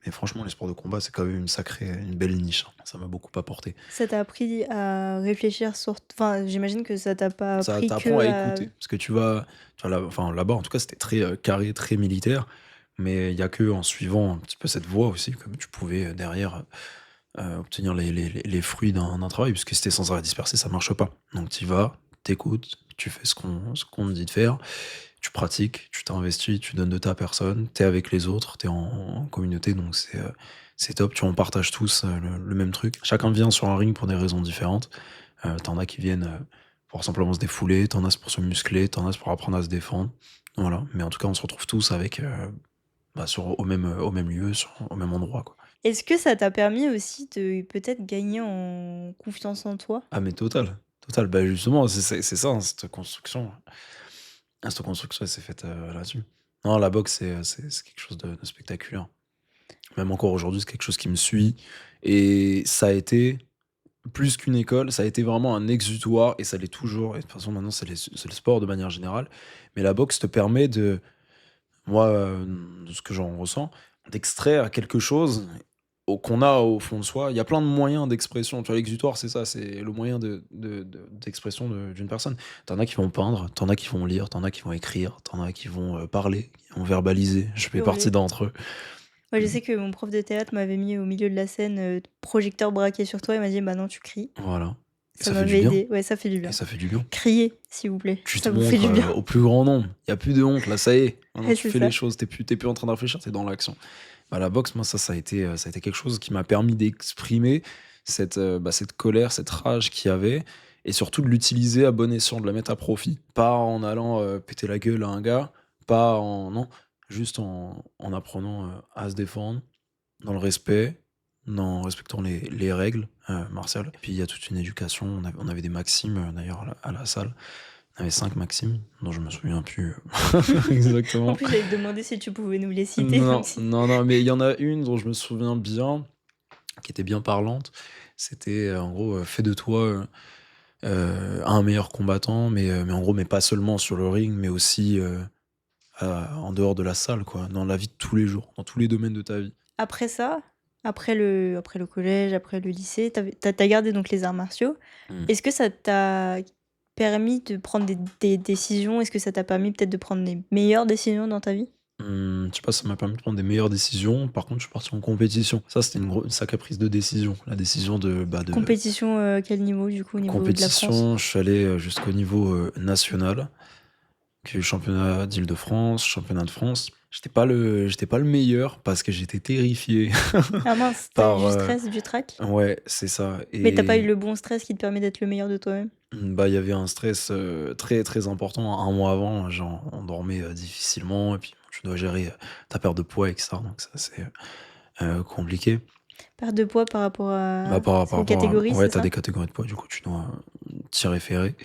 mais franchement, les sports de combat, c'est quand même une belle niche, hein. Ça m'a beaucoup apporté. Ça t'a appris à réfléchir sur enfin, j'imagine que ça t'a pas Ça appris t'apprend que à à écouter, parce que enfin, là-bas, en tout cas, c'était très, carré, très militaire, mais il y a que en suivant un petit peu cette voie aussi que tu pouvais, derrière, obtenir les fruits d'un travail, puisque si tu sans arrêt dispersé, ça marche pas. Donc tu y vas, t'écoutes, tu fais ce qu'on te dit de faire, tu pratiques, tu t'investis, tu donnes de ta personne, t'es avec les autres, t'es en communauté, donc c'est top. Tu en partages tous, le même truc. Chacun vient sur un ring pour des raisons différentes. Tu as qui viennent, pour simplement se défouler, t'en as pour se muscler, t'en as pour apprendre à se défendre. Voilà, mais en tout cas, on se retrouve tous avec, au même lieu, au même endroit, quoi. est-ce que ça t'a permis aussi de peut-être gagner en confiance en toi? Ah mais total, total. Bah, justement, c'est ça, hein, cette construction, elle s'est faite, là-dessus. Non, la boxe, c'est quelque chose de spectaculaire. Même encore aujourd'hui, c'est quelque chose qui me suit et ça a été plus qu'une école, ça a été vraiment un exutoire et ça l'est toujours et de toute façon, maintenant, c'est le sport de manière générale. Mais la boxe te permet moi, de ce que j'en ressens, d'extraire quelque chose qu'on a au fond de soi. Il y a plein de moyens d'expression. Tu vois, l'exutoire, c'est ça, c'est le moyen d'expression d'une personne. T'en as qui vont peindre, t'en as qui vont lire, t'en as qui vont écrire, t'en as qui vont parler, qui vont verbaliser. Je fais partie Hurler. d'entre eux. Ouais, je Mm. sais que mon prof de théâtre m'avait mis au milieu de la scène, projecteur braqué sur toi, il m'a dit: «Bah non, tu cries». Voilà. Et Ça ça fait du m'avait bien. aidé. Ouais, ça fait du Et bien. ça fait du bien. Criez, s'il vous plaît, Tu te ça vous fait montres du bien. au plus grand nombre. Il y a plus de honte, là, ça y est. Maintenant, Ouais, tu c'est fais les ça. choses. T'es plus en train de réfléchir, t'es dans l'action. La boxe, moi, ça a été quelque chose qui m'a permis d'exprimer cette colère, cette rage qu'il y avait, et surtout de l'utiliser à bon escient, de la mettre à profit. Pas en allant péter la gueule à un gars, pas en. Non, juste en apprenant à se défendre, dans le respect, en respectant les règles martiales. Et puis il y a toute une éducation. On avait des maximes d'ailleurs à la salle. On avait 5 maximes, dont je me souviens plus En exactement. plus, j'allais te demander si tu pouvais nous les citer, même Non, si non, non, mais il y en a une dont je me souviens bien, qui était bien parlante. C'était, en gros, fais de toi, un meilleur combattant, mais en gros, mais pas seulement sur le ring, mais aussi, en dehors de la salle, quoi, dans la vie de tous les jours, dans tous les domaines de ta vie. après ça, après le collège, après le lycée, tu gardé donc les arts martiaux. Mmh. Est-ce que ça t'a permis de prendre des décisions? Est-ce que ça t'a permis peut-être de prendre les meilleures décisions dans ta vie? Je sais pas, ça m'a permis de prendre des meilleures décisions. Par contre, je suis parti en compétition. Ça, c'était une sacrée prise de décision. La décision de Compétition, quel niveau du coup? Au niveau de la France? compétition, je suis allé, jusqu'au niveau, national. Que championnat d'Île-de-France, championnat de France. J'étais pas le meilleur parce que j'étais terrifié Ah mince, tu eu par, du stress, du trac? ouais, c'est ça. Mais t'as pas eu Et le bon stress qui te permet d'être le meilleur de toi-même? il y avait un stress, très, très important. Un mois avant, on dormait, difficilement et puis tu dois gérer, ta perte de poids et cetera, donc ça, c'est, compliqué. Perte de poids par rapport à Par c'est une rapport à catégorie, ouais, c'est tu as ça? des catégories de poids, du coup, tu dois t'y référer.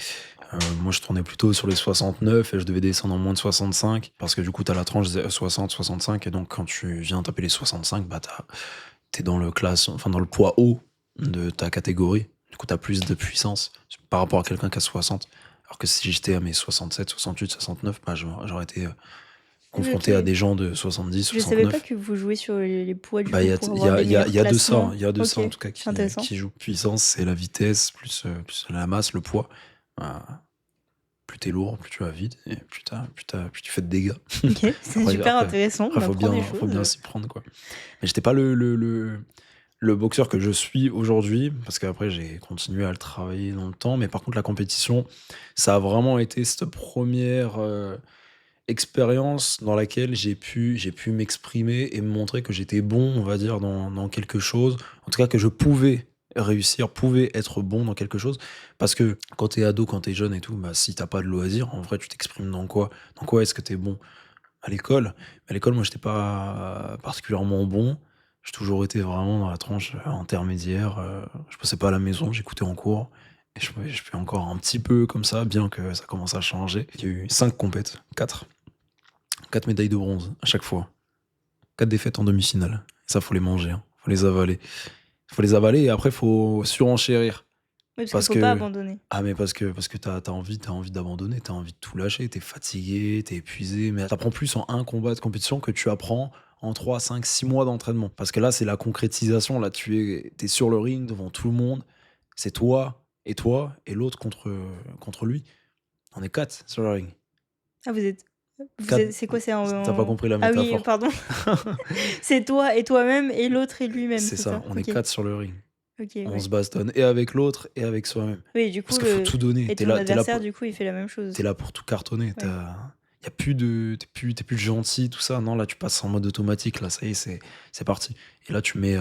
Moi, je tournais plutôt sur les 69 et je devais descendre en moins de 65 parce que du coup, tu as la tranche 60-65 et donc quand tu viens taper les 65, bah, t'es dans dans le poids haut de ta catégorie. Du coup, tu as plus de puissance par rapport à quelqu'un qui a 60. Alors que si j'étais à mes 67, 68, 69, bah, j'aurais été Oui, confronté à OK. des gens de 70, Je savais pas 69. que vous jouiez sur les poids du Bah, coup il y a, pour il y avoir a, des il y a, meilleurs il y a de ça, classements. il y a de OK, ça en tout cas intéressant. qui joue puissance, c'est la vitesse plus la masse, le poids. Bah, plus t'es lourd, plus tu vas vite et plus tu fais de dégâts. OK, c'est Après, super après, intéressant, après on apprend des faut bien choses. s'y prendre, quoi. Mais j'étais pas le boxeur que je suis aujourd'hui, parce qu'après j'ai continué à le travailler dans le temps. Mais par contre, la compétition, ça a vraiment été cette première expérience dans laquelle j'ai pu m'exprimer et me montrer que j'étais bon, on va dire, dans quelque chose. En tout cas, que je pouvais réussir, pouvais être bon dans quelque chose. Parce que quand t'es ado, quand t'es jeune et tout, bah, si t'as pas de loisirs, en vrai, tu t'exprimes dans quoi? Dans quoi est-ce que t'es bon? À l'école. À l'école, moi, j'étais pas particulièrement bon. J'ai toujours été vraiment dans la tranche intermédiaire. Je passais pas à la maison, j'écoutais en cours. Et je fais encore un petit peu comme ça, bien que ça commence à changer. Il y a eu 5 compètes, 4. 4 médailles de bronze à chaque fois. 4 défaites en demi-finale. Ça, faut les manger, hein. Faut les avaler. Faut les avaler et après, faut surenchérir. Oui, parce qu'il Parce faut pas que. abandonner. Ah, mais parce que t'as envie d'abandonner, t'as envie de tout lâcher, t'es fatigué, t'es épuisé. Mais t'apprends plus en un combat de compétition que tu apprends en 3 5 6 mois d'entraînement. Parce que là, c'est la concrétisation. Là, t'es sur le ring devant tout le monde. C'est toi et l'autre contre lui. On est 4 sur le ring. Ah vous 4. êtes c'est quoi? C'est T'as pas compris la ah oui, métaphore. pardon. C'est toi et toi-même et l'autre et lui-même, C'est c'est ça, ça? on est OK. 4 sur le ring. OK, On ouais. se bastonne et avec l'autre et avec soi-même. Oui, du Parce coup, qu'il faut tout donner. et ton adversaire, du coup, il fait la même chose? T'es là pour tout cartonner. Ouais. Y a plus de, t'es plus le gentil, tout ça. Non, là, tu passes en mode automatique. Là, ça y est, c'est parti. Et là, tu mets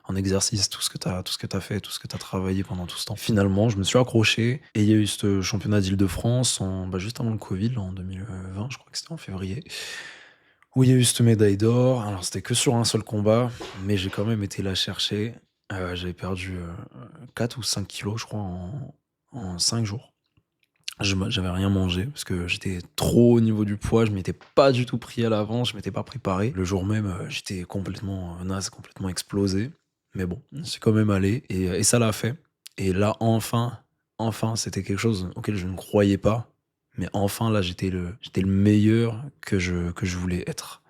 en exercice tout ce que t'as fait, tout ce que t'as travaillé pendant tout ce temps. Finalement, je me suis accroché et il y a eu ce championnat d'Île-de-France juste avant le Covid, là, en 2020, je crois que c'était en février, où il y a eu cette médaille d'or. Alors, c'était que sur un seul combat, mais j'ai quand même été la chercher. J'avais perdu 4 ou 5 kilos, je crois, en 5 jours. J'avais rien mangé parce que j'étais trop au niveau du poids, je m'étais pas du tout pris à l'avance, je m'étais pas préparé. Le jour même, j'étais complètement naze, complètement explosé. Mais bon, c'est quand même allé et ça l'a fait. Et là, enfin, c'était quelque chose auquel je ne croyais pas. Mais enfin, là, j'étais le meilleur que je voulais être.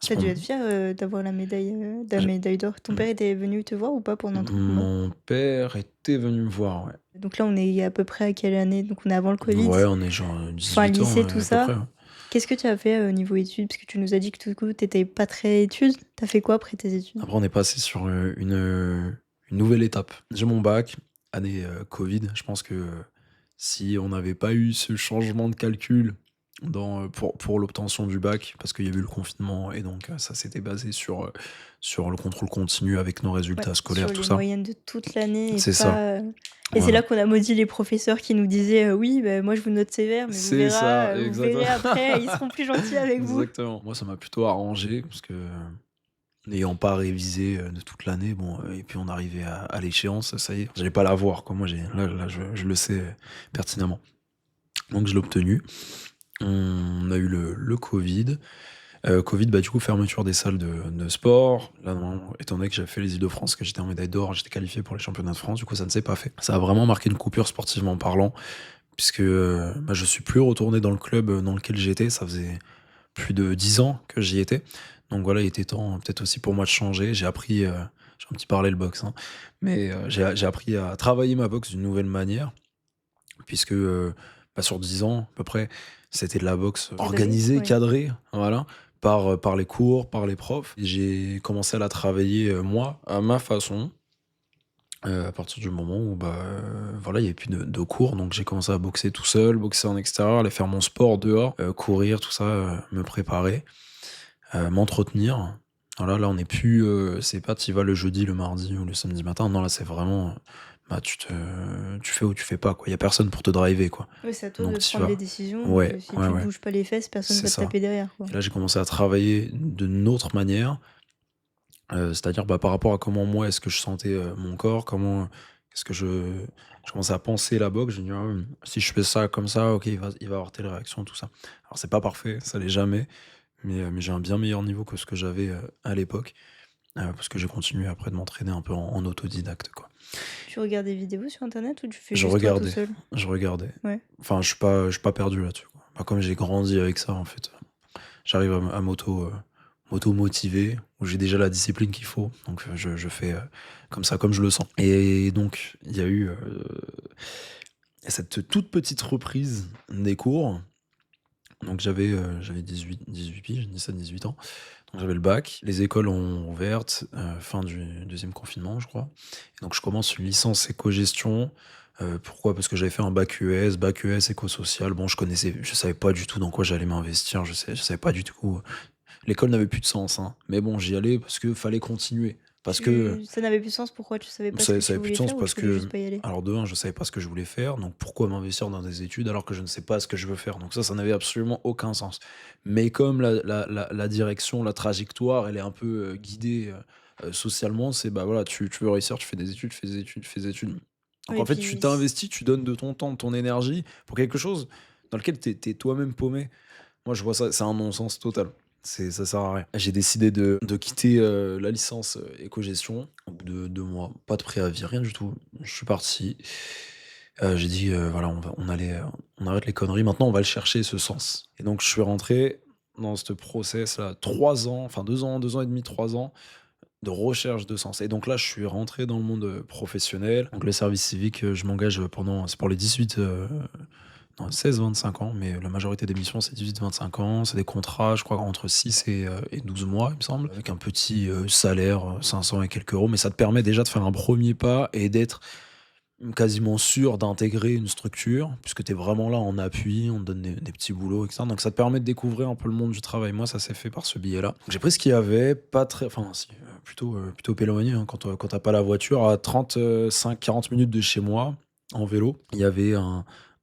À Tu ce dû moment- être fier, d'avoir la médaille d'or. Ton père était venu te voir ou pas pendant ton combat? Mon père était venu me voir, ouais. Donc là, on est à peu près à quelle année? Donc on est avant le Covid, Ouais, on est genre fin 18 ans lycée, tout à peu près, ça. ouais. Qu'est-ce que tu as fait, niveau études? Parce que tu nous as dit que du coup, tu étais pas très études. Tu as fait quoi après tes études? Après, on est passé sur une nouvelle étape. J'ai mon bac, année Covid. Je pense que si on n'avait pas eu ce changement de calcul pour l'obtention du bac, parce qu'il y a eu le confinement, et donc ça s'était basé sur le contrôle continu avec nos Ouais, résultats scolaires, sur tout les ça. moyennes de toute l'année et C'est ça, pas, et c'est voilà. là qu'on a maudit les professeurs qui nous disaient: «Oui, bah, moi je vous note sévère, mais C'est ça, vous exactement. verrez après, ils seront plus gentils avec vous». Exactement. Moi, ça m'a plutôt arrangé, parce que n'ayant pas révisé de toute l'année, bon, et puis on arrivait à l'échéance, ça y est, j'allais pas l'avoir, quoi. Moi, là, je le sais pertinemment. Donc, je l'ai obtenu. On a eu le Covid. Covid, bah, du coup, fermeture des salles de sport. Là, non, étant donné que j'avais fait les Îles-de-France, que j'étais en médaille d'or, j'étais qualifié pour les championnats de France, du coup, ça ne s'est pas fait. Ça a vraiment marqué une coupure sportivement parlant, puisque je suis plus retourné dans le club dans lequel j'étais. Ça faisait plus de 10 ans que j'y étais. Donc voilà, il était temps peut-être aussi pour moi de changer. J'ai un petit parallèle boxe, hein, mais j'ai appris à travailler ma boxe d'une nouvelle manière, puisque sur 10 ans à peu près, c'était de la boxe Cadré? organisée, Ouais. cadrée, voilà, par les cours, par les profs. Et j'ai commencé à la travailler, moi, à ma façon, à partir du moment où voilà, il y avait plus de cours, donc j'ai commencé à boxer tout seul, boxer en extérieur, aller faire mon sport dehors, courir, tout ça, me préparer, m'entretenir. Voilà, là, on n'est plus, c'est pas tu y vas le jeudi, le mardi ou le samedi matin. Non, là, c'est vraiment, tu fais ou tu fais pas, quoi. Il y a personne pour te driver, quoi. Oui, c'est à toi de Donc tu prendre les vas. décisions, Ouais, si ouais, tu ouais, bouges pas les fesses, personne c'est va te ça. taper derrière, quoi. Et là, j'ai commencé à travailler d'une autre manière, c'est-à-dire par rapport à comment moi est-ce que je sentais mon corps, comment est-ce que Je commençais à penser la boxe, je me dis: «Ah, si je fais ça comme ça, OK, il va avoir telle réaction», tout ça. Alors c'est pas parfait, ça l'est jamais, mais j'ai un bien meilleur niveau que ce que j'avais, à l'époque, parce que j'ai continué après de m'entraîner un peu en autodidacte, quoi. Tu regardes des vidéos sur internet ou tu fais Je juste toi tout regardais, seul? je regardais. Ouais. Enfin, je suis pas perdu là-dessus, quoi. Bah, comme j'ai grandi avec ça, en fait, j'arrive à m'auto-motiver, où j'ai déjà la discipline qu'il faut, donc je fais, comme ça, comme je le sens. Et donc il y a eu, cette toute petite reprise des cours. Donc j'avais 18 piges, 17-18 ans. Donc j'avais le bac, les écoles ont ouvertes, fin du deuxième confinement, je crois. Et donc je commence une licence éco-gestion. Pourquoi? Parce que j'avais fait un bac ES éco-social. Bon, je savais pas du tout dans quoi j'allais m'investir, je savais pas du tout. L'école n'avait plus de sens, hein. Mais bon, j'y allais parce que fallait continuer. Parce que Ça n'avait plus de sens, pourquoi? Tu savais pas ce que ça tu avait plus de voulais sens faire ou parce tu voulais juste que, pas y aller? alors de 1, je savais pas ce que je voulais faire, donc pourquoi m'investir dans des études alors que je ne sais pas ce que je veux faire? Donc ça n'avait absolument aucun sens. Mais comme la direction, la trajectoire, elle est un peu, guidée, socialement, c'est, bah, voilà, tu veux réussir, tu fais des études, tu fais des études, tu fais des études. Donc Oui et en fait, tu puis c t'investis, tu donnes de ton temps, de ton énergie pour quelque chose dans lequel tu es toi-même paumé. Moi, je vois ça, c'est un non-sens total. Ça sert à rien. J'ai décidé de quitter, la licence, éco-gestion au bout de 2 mois. Pas de préavis, rien du tout. Je suis parti. J'ai dit, «Voilà, on arrête les conneries, maintenant on va le chercher ce sens». Et donc je suis rentré dans ce process-là, 3 ans, enfin 2 ans et demi, 3 ans de recherche de sens. Et donc là, je suis rentré dans le monde, professionnel. Donc le service civique, je m'engage, pendant c'est pour les 18, non, 16-25 ans, mais la majorité des missions, c'est 18-25 ans. C'est des contrats, je crois, entre 6 et 12 mois, il me semble, avec un petit, salaire, 500 et quelques euros. Mais ça te permet déjà de faire un premier pas et d'être quasiment sûr d'intégrer une structure, puisque tu es vraiment là en appui, on te donne des petits boulots, etc. Donc ça te permet de découvrir un peu le monde du travail. Moi, ça s'est fait par ce biais-là. Donc j'ai pris ce qu'il y avait, pas très, enfin, si, plutôt éloigné, hein, quand t'as pas la voiture, à 35-40 minutes de chez moi, en vélo. Il y avait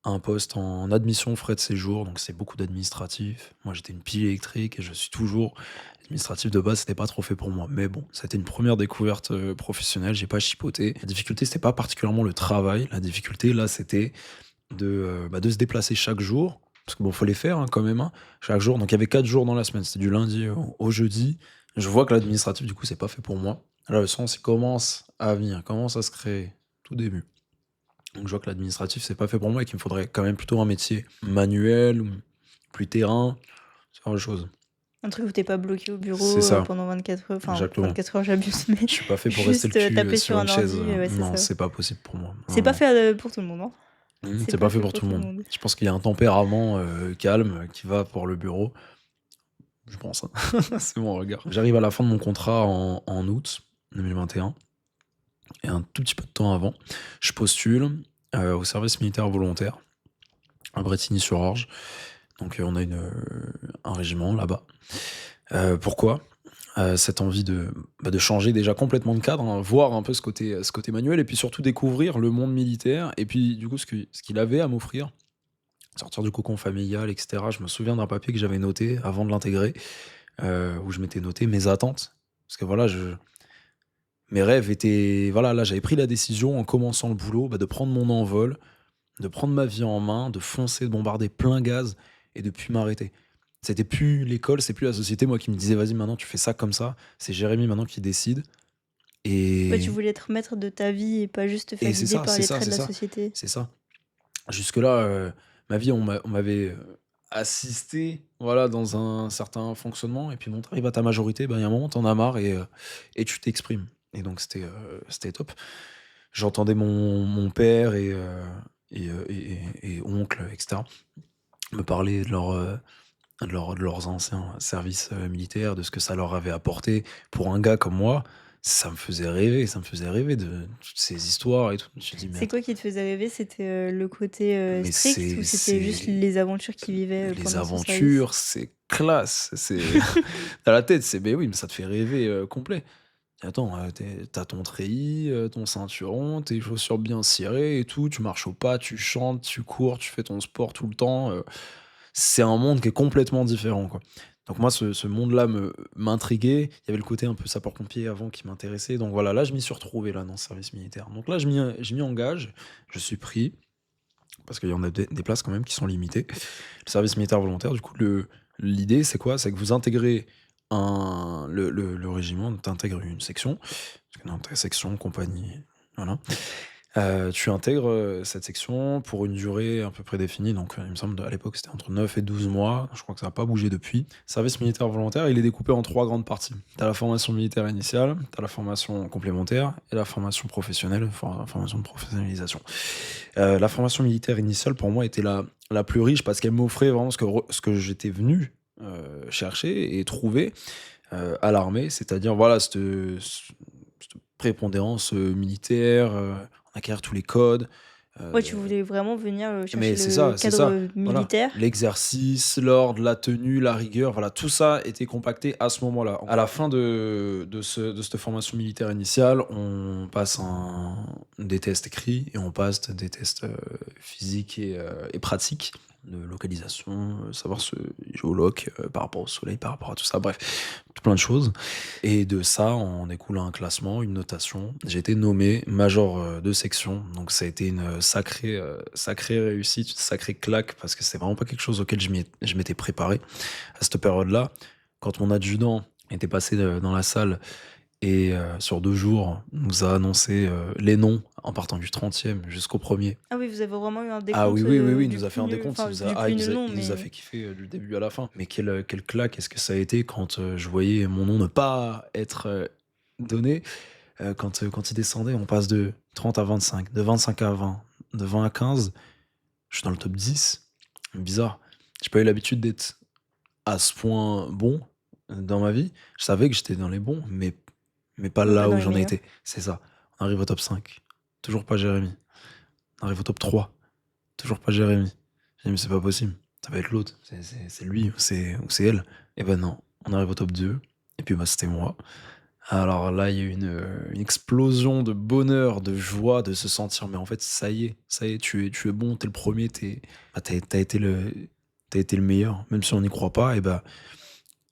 un poste en admission frais de séjour, donc c'est beaucoup d'administratif. Moi, j'étais une pile électrique et je suis toujours administratif de base, c'était pas trop fait pour moi. Mais bon, ça a été une première découverte, professionnelle, j'ai pas chipoté. La difficulté, c'était pas particulièrement le travail. La difficulté, là, c'était de se déplacer chaque jour. Parce que bon, faut les faire, hein, quand même, hein, chaque jour. Donc il y avait 4 jours dans la semaine, c'était du lundi au jeudi. Je vois que l'administratif, du coup, c'est pas fait pour moi. Là, le sens, il commence à venir, commence à se créer, tout début. Donc je vois que l'administratif, c'est pas fait pour moi et qu'il me faudrait quand même plutôt un métier manuel ou plus terrain, ce genre de choses. Un truc où tu es pas bloqué au C'est bureau, ça, pendant 24 heures, enfin exactement. 24 heures j'abuse, mais Je suis pas fait pour rester le juste, cul, taper sur sur un une chaise, ordi, ouais, c'est non, ça. c'est pas possible pour moi. C'est Non, pas non. fait, pour tout le monde, hein. C'est C'est pas pas fait fait pour pour tout le tout le monde. monde. Je pense qu'il y a un tempérament, calme, qui va pour le bureau. Je pense, hein. C'est mon regard. J'arrive à la fin de mon contrat en août 2021 et un tout petit peu de temps avant, je postule, au service militaire volontaire à Brétigny-sur-Orge. Donc, on a un régiment là-bas. Pourquoi? Cette envie de changer déjà complètement de cadre, hein, voir un peu ce côté manuel et puis surtout découvrir le monde militaire et puis du coup ce qu'il avait à m'offrir, sortir du cocon familial et cetera. Je me souviens d'un papier que j'avais noté avant de l'intégrer, où je m'étais noté mes attentes. Parce que voilà, mes rêves étaient, voilà, là j'avais pris la décision en commençant le boulot, bah, de prendre mon envol, de prendre ma vie en main, de foncer, de bombarder plein gaz et de plus m'arrêter. C'était plus l'école, c'est plus la société, moi, qui me disait: «Vas-y, maintenant tu fais ça comme ça». C'est Jérémy maintenant qui décide. Ouais, tu Et voulais être maître de ta vie et pas juste te faire et c'est guider ça, par c'est les ça, traits c'est de la ça, société. c'est ça. Jusque-là, ma vie, on m'avait, assisté, voilà, dans un certain fonctionnement et puis bon, tu arrives à ta majorité, ben, il y a un moment, tu en as marre et tu t'exprimes. Et donc c'était top. J'entendais mon père et oncle et cetera me parler de leurs anciens services, militaires, de ce que ça leur avait apporté. Pour un gars comme moi, ça me faisait rêver de toutes ces histoires et tout. Je me suis dit: «Mais C'est quoi attends, qui te faisait rêver? C'était, le côté, mais strict ou c'était juste les aventures qu'il vivait, les pendant son service? aventures, c'est classe, c'est dans la tête, c'est beh, oui, mais ça te fait rêver, complet. Attends, tu ton treillis, ton ceinturon, tes chaussures bien cirées et tout, tu marches au pas, tu chantes, tu cours, tu fais ton sport tout le temps, c'est un monde qui est complètement différent, quoi. Donc moi, ce monde-là m'intriguait. Il y avait le côté un peu sapeur-pompier avant qui m'intéressait. Donc voilà, là, je m'y suis retrouvé là dans le service militaire. Donc là, je m'y engage, je suis pris parce qu'il y en a des places quand même qui sont limitées. Le service militaire volontaire, du coup, l'idée, c'est quoi? C'est que vous intégrez le régiment, tu intègres une section, parce que dans ta section, compagnie, voilà. Tu intègres, cette section pour une durée à peu près définie, donc il me semble à l'époque c'était entre 9 et 12 mois, je crois que ça n'a pas bougé depuis. Service militaire volontaire, il est découpé en 3 grandes parties. Tu as la formation militaire initiale, tu as la formation complémentaire et la formation professionnelle, formation de professionnalisation. La formation militaire initiale pour moi était la plus riche parce qu'elle m'offrait vraiment ce que j'étais venu, chercher et trouver, à l'armée, c'est-à-dire voilà cette prépondérance, militaire, on acquiert tous les codes, Ouais, tu heu, voulais vraiment venir, chercher mais le c'est cadre, ça, voilà. militaire? L'exercice, l'ordre, la tenue, la rigueur, voilà, tout ça était compacté à ce moment-là. À la fin de cette formation militaire initiale, on passe des tests écrits et on passe des tests, physiques et pratiques, de localisation, savoir se géoloc, par rapport au soleil, par rapport à tout ça, bref, tout plein de choses. Et de ça en découle un classement, une notation. J'ai été nommé major, de section, donc ça a été une sacrée réussite, une sacrée claque parce que c'est vraiment pas quelque chose auquel je m'étais préparé à cette période-là. Quand mon adjudant était passé, dans la salle et sur 2 jours, nous a annoncé, les noms en partant du 30e jusqu'au 1er. Ah oui, vous avez vraiment eu un Ah oui, décompte, oui, oui, oui, il du nous a fait plus un nul, décompte, enfin du plus nul non, il nous a mais fait kiffer, du début à la fin. Mais quelle claque est-ce que ça a été quand, je voyais mon nom ne pas être, donné, quand il descendait, on passe de 30 à 25, de 25 à 20, de 20 à 15, je suis dans le top 10. Bizarre. J'ai pas eu l'habitude d'être à ce point bon, dans ma vie. Je savais que j'étais dans les bons, mais pas pas là dans où les j'en ai meilleurs. été. C'est ça. On arrive au top 5, toujours pas Jérémy. On arrive au top 3, toujours pas Jérémy. J'ai dit: «Mais c'est pas possible, ça va être l'autre, c'est lui ou c'est elle». Et ben non, on arrive au top 2 et puis, bah, c'était moi. Alors là, il y a eu une explosion de bonheur, de joie, de se sentir: «Mais en fait, ça y est, tu es bon, tu es le 1er, tu été le meilleur». Même si on n'y croit pas et bah,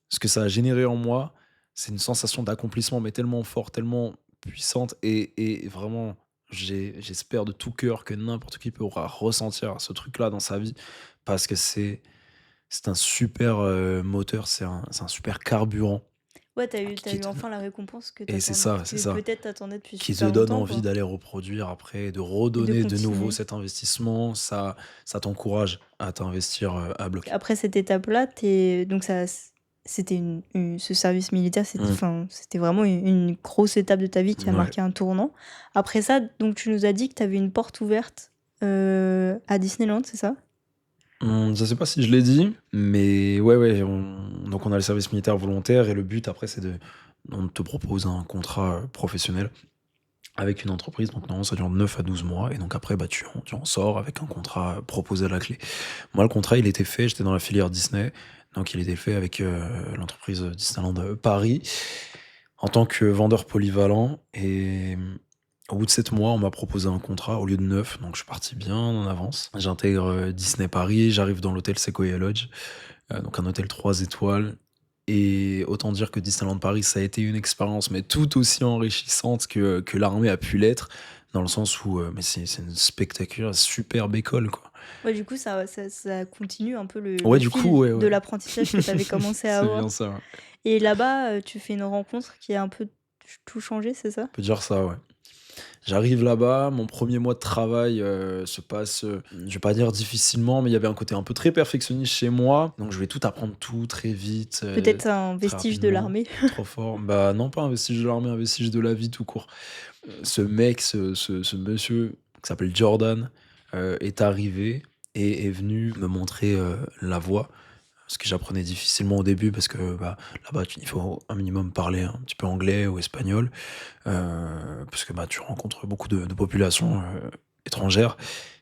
ce que ça a généré en moi, c'est une sensation d'accomplissement, mais tellement fort, tellement puissante et vraiment, j'espère de tout cœur que n'importe qui pourra ressentir ce truc-là dans sa vie parce que c'est un super, moteur, c'est un super carburant Ouais, t'as eu qui te enfin la récompense que et c'est t'attends ça, c'est que ça, peut-être t'attendais depuis qui te super donne longtemps, envie quoi, d'aller reproduire après, de et de redonner de nouveau continuer. cet investissement. Ça t'encourage à t'investir, à bloc. Après cette étape-là, tu donc ça c'était ce service militaire, Mmh. c'était vraiment une grosse étape de ta vie qui a Ouais. marqué un tournant. Après ça, donc tu nous as dit que tu avais une porte ouverte, à Disneyland, c'est ça? Je sais pas si je l'ai dit, mais ouais, ouais, donc on a le service militaire volontaire et le but après on te propose un contrat, professionnel avec une entreprise, donc normalement ça dure 9 à 12 mois et donc après, bah, tu en sors avec un contrat, proposé à la clé. Moi, le contrat, il était fait, j'étais dans la filière Disney, donc il était fait avec, l'entreprise, Disneyland, Paris, en tant que vendeur polyvalent et au bout de 7 mois, on m'a proposé un contrat au lieu de 9, donc je suis parti bien en avance. J'intègre, Disney Paris, j'arrive dans l'hôtel Sequoia Lodge, donc un hôtel 3 étoiles et autant dire que Disneyland Paris, ça a été une expérience, mais tout aussi enrichissante que l'armée a pu l'être, dans le sens où, mais c'est une spectaculaire, superbe école, quoi. Ouais, du coup, ça continue un peu le Ouais, du coup, fil ouais, de ouais. l'apprentissage que tu avais commencé à C'est bien avoir, ça, ouais. et là-bas, tu fais une rencontre qui a un peu tout changé, c'est ça? On peut dire ça, ouais. J'arrive là-bas, mon premier mois de travail, se passe, je vais pas dire difficilement, mais il y avait un côté un peu très perfectionniste chez moi, donc je vais tout apprendre tout très vite, Peut-être un très vestige de rapidement, l'armée? trop fort. Bah, non, pas un vestige de l'armée, un vestige de la vie tout court. Ce mec, ce monsieur qui s'appelle Jordan, est arrivé et est venu me montrer, la voie. Ce que j'apprenais difficilement au début parce que, bah, là-bas, il faut un minimum parler un petit peu anglais ou espagnol. Parce que, bah, tu rencontres beaucoup de populations, étrangères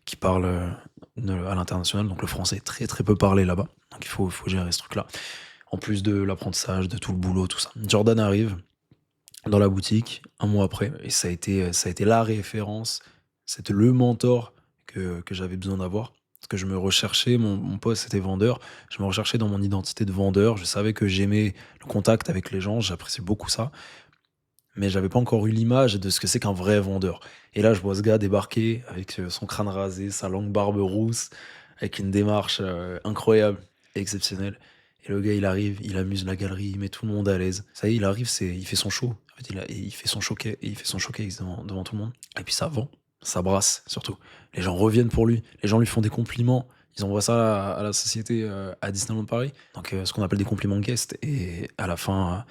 qui parlent, à l'international, donc le français est très, très peu parlé là-bas, donc il faut gérer ce truc-là. En plus de l'apprentissage, de tout le boulot, tout ça. Jordan arrive dans la boutique, un mois après et ça a été la référence, c'était le mentor que j'avais besoin d'avoir Parce que je me recherchais, mon poste était vendeur, je me recherchais dans mon identité de vendeur, je savais que j'aimais le contact avec les gens, j'appréciais beaucoup ça, mais j'avais pas encore eu l'image de ce que c'est qu'un vrai vendeur. Et là, je vois ce gars débarquer avec son crâne rasé, sa longue barbe rousse, avec une démarche incroyable, exceptionnelle. Et le gars, il arrive, il amuse la galerie, il met tout le monde à l'aise. Ça y est, il arrive, il fait son show. En fait, il fait son showcase, il fait son showcase devant tout le monde. Et puis ça vend, ça brasse surtout. Les gens reviennent pour lui, les gens lui font des compliments. Ils envoient ça à la société à Disneyland Paris. Donc ce qu'on appelle des compliments guest. Et à la fin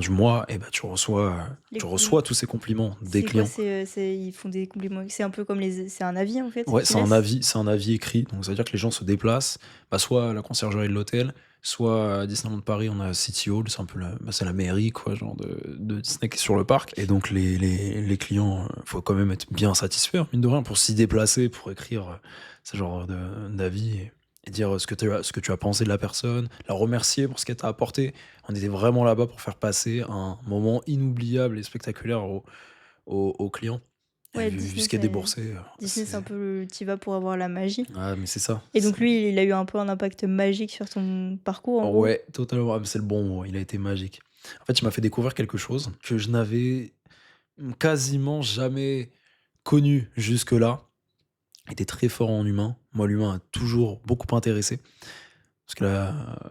du mois, eh ben, Les tu compliments. reçois tous ces compliments des C'est quoi? clients. Ils font des compliments. C'est un peu comme c'est un avis en fait Ouais, qu'ils laissent. c'est un avis écrit. Donc ça veut dire que les gens se déplacent, bah, soit à la conciergerie de l'hôtel, soit à Disneyland Paris, on a City Hall, c'est un peu c'est la mairie, quoi, genre de Disney qui est sur le parc. Et donc les clients, faut quand même être bien satisfaits, mine de rien, pour s'y déplacer, pour écrire ce genre d'avis et dire ce que tu as pensé de la personne, la remercier pour ce qu'elle t'a apporté. On était vraiment là-bas pour faire passer un moment inoubliable et spectaculaire aux clients. Et Ouais, vu ce qui est déboursé, Disney, c'est un peu t'y vas pour avoir la magie. ah, mais c'est ça. Et donc lui, il a eu un peu un impact magique sur ton parcours en gros. Ouais, totalement. Ah, mais c'est le bon mot. Il a été magique. En fait, il m'a fait découvrir quelque chose que je n'avais quasiment jamais connu jusque-là. Il était très fort en humain. Moi, l'humain a toujours beaucoup intéressé. Parce que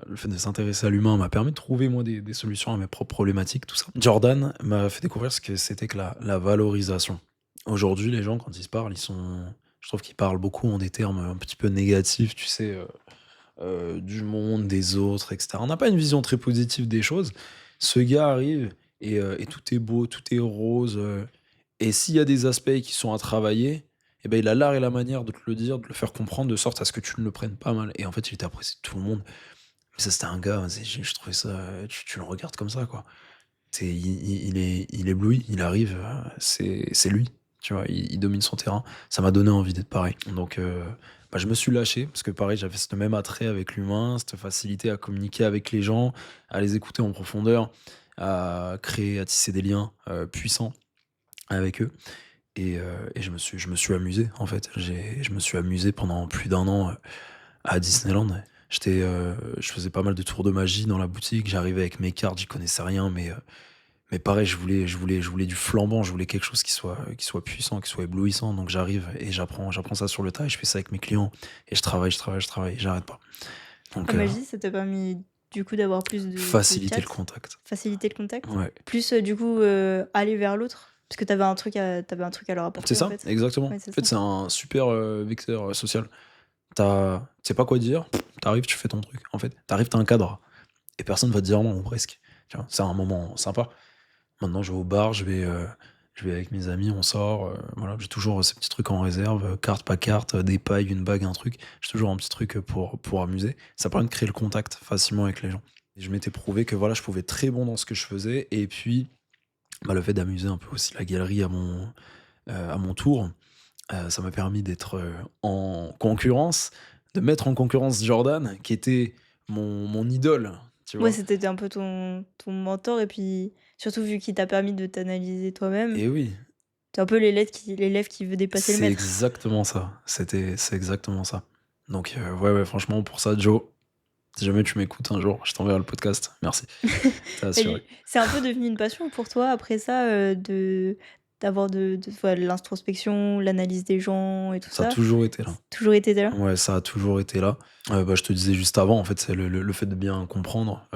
le fait de s'intéresser à l'humain m'a permis de trouver, moi, des solutions à mes propres problématiques, tout ça. Jordan m'a fait découvrir ce que c'était que la valorisation. Aujourd'hui, les gens, quand ils se parlent, je trouve qu'ils parlent beaucoup en des termes un petit peu négatifs, tu sais, du monde, des autres, etc. On n'a pas une vision très positive des choses. Ce gars arrive et tout est beau, tout est rose. Et s'il y a des aspects qui sont à travailler, eh ben, il a l'art et la manière de te le dire, de le faire comprendre, de sorte à ce que tu ne le prennes pas mal. Et en fait, il était apprécié de tout le monde. Mais ça, c'était un gars, je trouvais ça, tu le regardes comme ça, quoi. Il éblouit, il arrive, c'est lui, tu vois, il domine son terrain. Ça m'a donné envie d'être pareil. Donc, bah, je me suis lâché, parce que pareil, j'avais ce même attrait avec l'humain, cette facilité à communiquer avec les gens, à les écouter en profondeur, à créer, à tisser des liens puissants avec eux. Et je me suis amusé, en fait. Je me suis amusé pendant plus d'un an à Disneyland. Je faisais pas mal de tours de magie dans la boutique. J'arrivais avec mes cartes, j'y connaissais rien, mais pareil, je voulais du flambant, je voulais quelque chose qui soit puissant, qui soit éblouissant. Donc j'arrive et j'apprends ça sur le tas et je fais ça avec mes clients. Et je travaille, j'arrête pas. La Donc magie, ça t'a permis du coup d'avoir plus de faciliter le chat, contact. faciliter le contact, Ouais. plus du coup aller vers l'autre, parce que t'avais un truc à leur C'est apporter en ça, fait. exactement. Ouais, En c'est fait, ça. c'est un super vecteur social. Tu sais pas quoi dire, t'arrives, tu fais ton truc. En fait, t'arrives, t'as un cadre. Et personne va te dire non, ou presque. Tu vois, c'est un moment sympa. Maintenant, je vais au bar, je vais avec mes amis, on sort. Voilà, j'ai toujours ces petits trucs en réserve, carte, pas carte, des pailles, une bague, un truc. J'ai toujours un petit truc pour amuser. Ça permet de créer le contact facilement avec les gens. Et je m'étais prouvé que voilà, je pouvais être très bon dans ce que je faisais. Et puis, bah, le fait d'amuser un peu aussi la galerie à mon tour, ça m'a permis d'être en concurrence, de mettre en concurrence Jordan, qui était mon idole, tu Ouais, vois. c'était un peu ton mentor et puis surtout vu qu'il t'a permis de t'analyser toi-même, Et oui, t'es un peu l'élève qui veut dépasser le c'est maître. exactement ça. C'est exactement ça. Donc, ouais, ouais, franchement, pour ça, Joe, si jamais tu m'écoutes un jour, je t'enverrai le podcast. Merci. T'as assuré. C'est un peu devenu une passion pour toi après ça, d'avoir voilà, l'introspection, l'analyse des gens et tout Ça a ça? toujours été là. C'est toujours été là? Ouais, ça a toujours été là. Bah, je te disais juste avant, en fait, c'est le fait de bien comprendre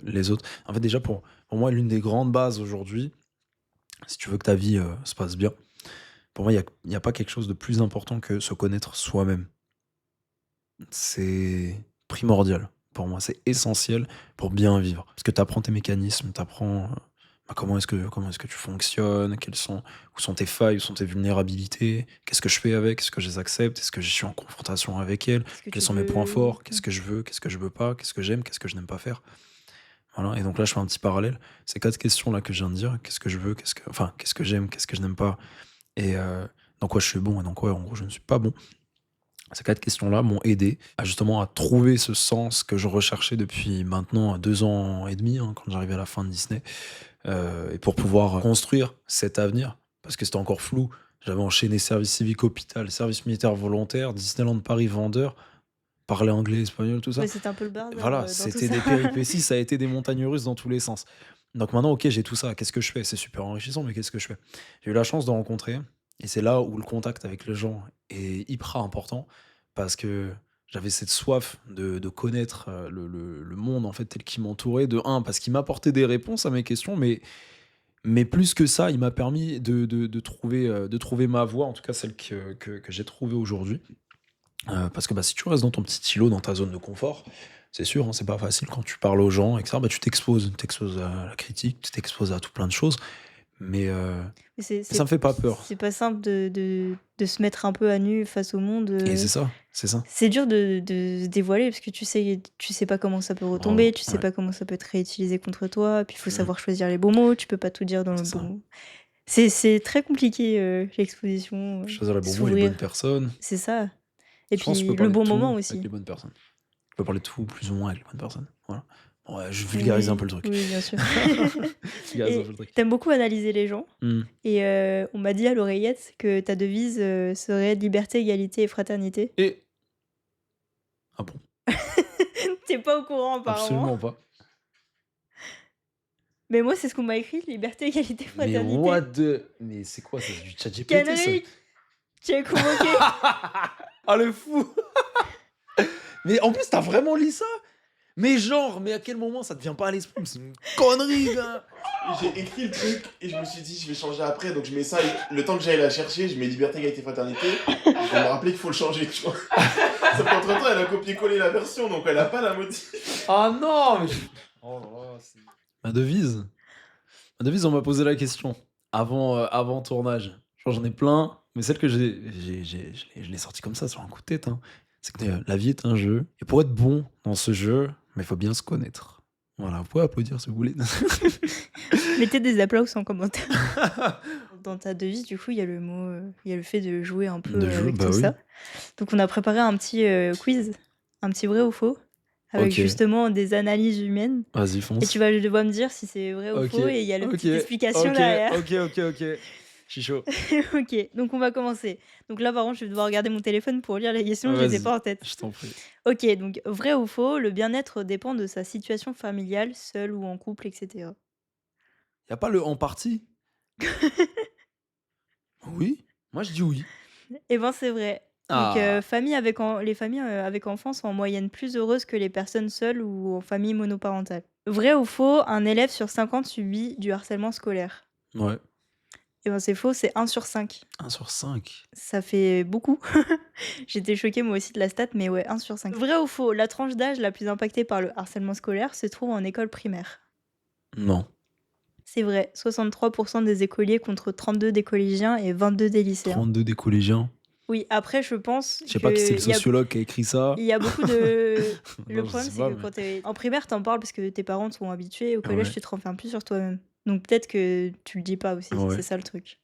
les autres. En fait, déjà, pour moi, l'une des grandes bases aujourd'hui, si tu veux que ta vie se passe bien, pour moi, il y a pas quelque chose de plus important que se connaître soi-même. C'est primordial pour moi, c'est essentiel pour bien vivre. Parce que tu apprends tes mécanismes, tu apprends bah, comment est-ce que tu fonctionnes, où sont tes failles, où sont tes vulnérabilités, qu'est-ce que je fais avec, est-ce que je les accepte, est-ce que je suis en confrontation avec elles, Qu'est-ce que quels tu sont mes points veux? forts, qu'est-ce que je veux pas, qu'est-ce que j'aime, qu'est-ce que je n'aime pas faire. Voilà, et donc là, je fais un petit parallèle. Ces 4 questions-là que je viens de dire, qu'est-ce que je veux, qu'est-ce que j'aime, qu'est-ce que je n'aime pas, et dans quoi je suis bon, et dans quoi, en gros, je ne suis pas bon. Ces 4 questions-là m'ont aidé à justement à trouver ce sens que je recherchais depuis maintenant 2 ans et demi, hein, quand j'arrivais à la fin de Disney, et pour pouvoir construire cet avenir, parce que c'était encore flou. J'avais enchaîné service civique hôpital, service militaire volontaire, Disneyland Paris vendeur, parler anglais, espagnol, tout ça. Ouais, c'était un peu le bazar, Voilà, dans tout c'était ça. des péripéties, ça a été des montagnes russes dans tous les sens. Donc maintenant, OK, j'ai tout ça, qu'est-ce que je fais? C'est super enrichissant, mais qu'est-ce que je fais? J'ai eu la chance de rencontrer et c'est là où le contact avec les gens est hyper important parce que j'avais cette soif de connaître, le monde, en fait, tel qu'il m'entourait. De un parce qu'il m'apportait des réponses à mes questions, mais plus que ça, il m'a permis de trouver ma voie, en tout cas celle que j'ai trouvée aujourd'hui. Parce que, bah, si tu restes dans ton petit îlot, dans ta zone de confort, c'est sûr, hein, c'est pas facile quand tu parles aux gens et cetera, bah, tu t'exposes. Tu t'exposes à la critique, tu t'exposes à tout plein de choses, mais Mais c'est mais ça c'est me fait pas peur c'est pas simple de se mettre un peu à nu face au monde, et c'est ça, c'est ça. c'est dur de se dévoiler parce que tu sais pas comment ça peut Bravo, retomber, tu sais ouais, pas comment ça peut être réutilisé contre toi, puis il faut mmh, savoir choisir les bons mots, tu peux pas tout dire dans le c'est ça. bon c'est très compliqué, l'exposition, Choisir les bons mots et les bonnes s'ouvrir. personnes. C'est ça et Je pense que je puis peux le parler de bon moment tout avec aussi. les bonnes personnes. Je peux parler de tout plus ou moins avec les bonnes personnes, voilà. Ouais, je vulgarise un peu Oui, le truc. oui, bien sûr. Je vulgarise un peu Et le truc. tu beaucoup analyser les gens Mmh. et on m'a dit à l'oreillette que ta devise, serait liberté, égalité et fraternité. Et ah bon? Tu pas au courant apparemment. Absolument pas. Mais moi, c'est ce qu'on m'a écrit, liberté, égalité, Mais what fraternité. the mais c'est quoi ça? C'est du ChatGPT ça? Kenrick, tu es convoqué. Ah le fou! Mais en plus, tu as vraiment lu ça? Mais genre, mais à quel moment ça te vient pas à l'esprit? Mais c'est une connerie, gars! J'ai écrit le truc et je me suis dit je vais changer après, donc je mets ça, le temps que j'aille la chercher, je mets liberté, égalité, fraternité, je vais me rappeler qu'il faut le changer, tu vois. Sauf qu'entre-temps, elle a copié-collé la version, donc elle a pas la modif. Ah non! Mais oh là là, c'est ma devise ma devise, on m'a posé la question avant tournage. Genre j'en ai plein, mais celle que je l'ai sortie comme ça sur un coup de tête, hein. C'est que, la vie est un jeu et pour être bon dans ce jeu, mais il faut bien se connaître. Voilà, vous pouvez applaudir si vous voulez. Mettez des applaudissements en commentaire. Dans ta devise, du coup, il y a le mot, il y a le fait de jouer un peu, De jeu, avec bah tout oui. ça. Donc on a préparé un petit, quiz, un petit vrai ou faux, avec OK, justement des analyses humaines vas-y et fonce. tu vas devoir me dire si c'est vrai ou OK, faux et il y a la OK, petite explication OK, derrière. OK. Je suis chaud. OK, donc on va commencer. Donc là, par contre, je vais devoir regarder mon téléphone pour lire les questions, je les ai Vas-y, pas en tête. je t'en prie. OK, donc vrai ou faux, le bien-être dépend de sa situation familiale, seul ou en couple, et cetera. Y a pas le «en partie»? Oui, moi je dis oui. Eh ben, c'est vrai. Donc Ah! les familles, avec enfants sont en moyenne plus heureuses que les personnes seules ou en famille monoparentale. Vrai ou faux, un élève sur 50 subit du harcèlement scolaire? Ouais, Eh ben, c'est faux, c'est 1/5. 1/5. Ça fait beaucoup. J'étais choquée moi aussi de la stat, mais ouais, 1/5. Vrai ou faux, la tranche d'âge la plus impactée par le harcèlement scolaire se trouve en école primaire? Non. C'est vrai, 63 des écoliers contre 32 des collégiens et 22 des lycéens. 32 des collégiens. Oui, après je pense Je sais pas qui c'est le qu'il y a sociologue qui a écrit ça. il y a beaucoup de le Non, je problème, sais c'est pas, que mais quand tu es en primaire, tu en parles parce que tes parents te sont habitués. Au collège, ouais, tu te renfermes plus sur toi-même. Donc peut-être que tu le dis pas aussi, c'est ouais, ça le truc.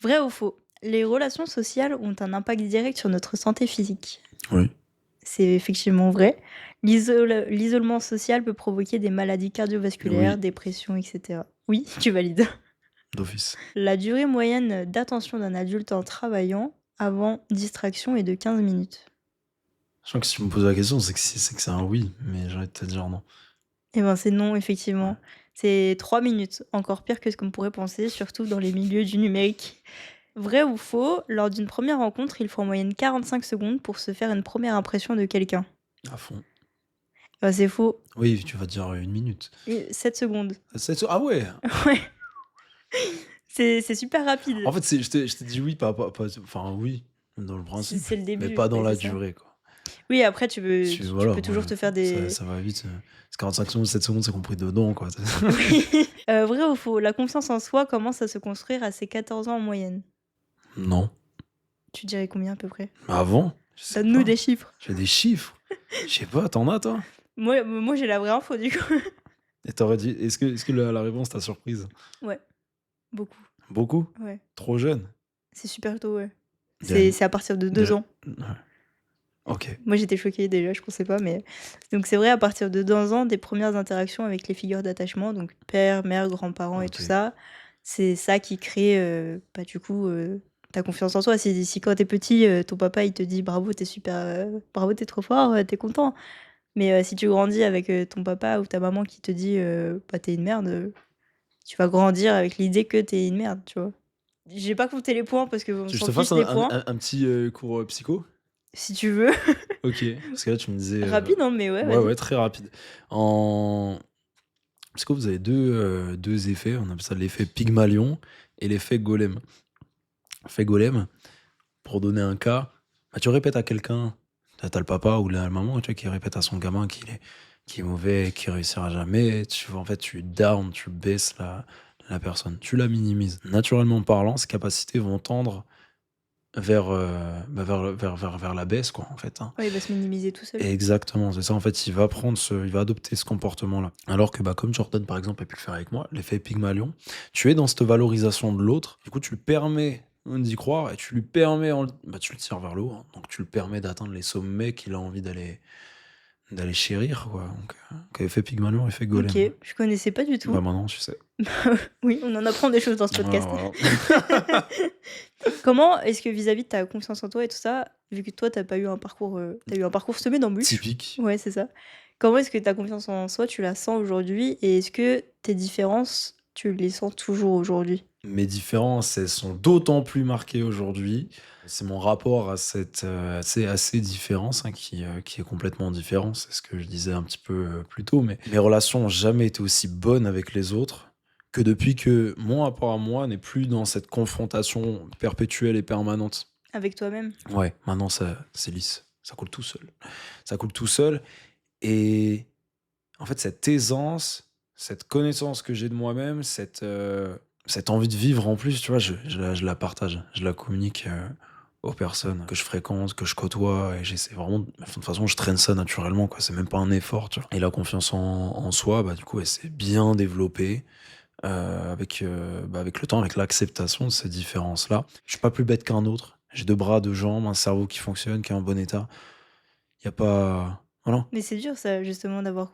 Vrai ou faux? Les relations sociales ont un impact direct sur notre santé physique. oui, C'est effectivement vrai. L'isolement social peut provoquer des maladies cardiovasculaires, oui, dépression, et cetera. Oui, tu valides. d'office. La durée moyenne d'attention d'un adulte en travaillant avant distraction est de 15 minutes. Je crois que si tu me poses la question, c'est que c'est un oui, mais j'ai envie de te dire non. Eh ben, c'est non, Ouais. effectivement. C'est 3 minutes, encore pire que ce qu'on pourrait penser, surtout dans les milieux du numérique. Vrai ou faux, lors d'une première rencontre, il faut en moyenne 45 secondes pour se faire une première impression de quelqu'un. À fond. C'est faux, Oui, tu vas dire 1 minute. 7 secondes. Ah ouais! Ouais, c'est super En rapide. fait, je t'ai dit oui, pas enfin oui, dans le principe, C'est le mais début, pas dans ouais, la c'est ça. durée, quoi. Oui, après tu Voilà, peux toujours ouais, te faire ça des ça va vite, c'est 45 secondes, 7 secondes, c'est compris dedans, quoi. oui. Vrai ou faux, la confiance en soi commence à se construire à ses 14 ans en moyenne? Non. Tu dirais combien à peu près? Mais avant? Je sais Donne-nous pas. des chiffres. J'ai des chiffres. Je sais pas, tu en as, toi? Moi j'ai la vraie info du coup. Et tu aurais dit est-ce que la réponse t'a surprise? Ouais, beaucoup, Beaucoup? ouais. Trop jeune? C'est super tôt, ouais. Il y a une C'est à partir de il y 2 a ans. ouais. OK. Moi, j'étais choquée déjà, je pensais pas, mais donc c'est vrai à partir de 2 ans, des premières interactions avec les figures d'attachement, donc père, mère, grands-parents et tout OK. ça, c'est ça qui crée, du coup, tu confiance en soi. Si quand t'es petit, ton papa, il te dit: «Bravo, t'es super, bravo, t'es trop fort», tu content. Mais si tu grandis avec, ton papa ou ta maman qui te dit, «Bah, tu une merde», tu vas grandir avec l'idée que t'es une merde, tu vois? J'ai pas compté les points parce qu'on Tu veux que je s'en te fasse fiche des points. un petit, cours, psycho? Si tu veux. OK, parce que là, tu me disais, Rapide, hein, mais ouais, ouais, vas-y. ouais, très rapide. En psycho, vous avez 2 effets, on appelle ça l'effet Pygmalion et l'effet Golem. L'effet Golem, pour donner un cas, bah, tu répètes à quelqu'un, tu le papa ou la maman, tu vois, qui répète à son gamin qu'il est mauvais, qu'il réussira jamais, tu vois, en fait, tu down, tu baisses la personne, tu la minimises. Naturellement parlant, ses capacités vont tendre vers, vers la baisse, quoi, en fait, hein. Ouais, il va se minimiser tout seul. Exactement, c'est ça, en fait, il va adopter ce comportement-là. Alors que, bah, comme Jordan, par exemple, a pu le faire avec moi, l'effet Pygmalion, tu es dans cette valorisation de l'autre, du coup, tu lui permets d'y croire et tu lui permets, bah, tu le tires vers le haut, hein. Donc tu le permets d'atteindre les sommets qu'il a envie d'aller chérir, quoi. Donc effet Pygmalion, effet OK, Golem. je connaissais pas du Bah, tout. maintenant, tu sais. Oui, on en apprend des choses dans ce podcast. Voilà. Comment est-ce que vis-à-vis de ta confiance en toi et tout ça, vu que toi, t'as pas eu un parcours, tu eu un parcours semé d'embûches? Typique. Ouais, c'est ça. Comment est-ce que ta confiance en soi, tu la sens aujourd'hui? Et est-ce que tes différences, tu les sens toujours aujourd'hui? Mes différences, elles sont d'autant plus marquées aujourd'hui. C'est mon rapport à ces différences, hein, qui est complètement différent. C'est ce que je disais un petit peu plus tôt. Mais mes relations n'ont jamais été aussi bonnes avec les autres que depuis que mon rapport à moi n'est plus dans cette confrontation perpétuelle et permanente. Avec toi-même? Ouais, maintenant c'est lisse. Ça coule tout seul. Ça coule tout seul. Et en fait, cette aisance, cette connaissance que j'ai de moi-même, cette envie de vivre en plus, tu vois, je la partage, je la communique aux personnes que je fréquente, que je côtoie, et j'essaie vraiment, de toute façon, je traîne ça naturellement, quoi, c'est même pas un effort, tu vois. Et la confiance en soi, bah, du coup, elle s'est bien développée avec le temps, avec l'acceptation de ces différences-là. Je suis pas plus bête qu'un autre, j'ai 2 bras, 2 jambes, un cerveau qui fonctionne, qui est en bon état. Il y a pas. Voilà. Mais c'est dur ça, justement, d'avoir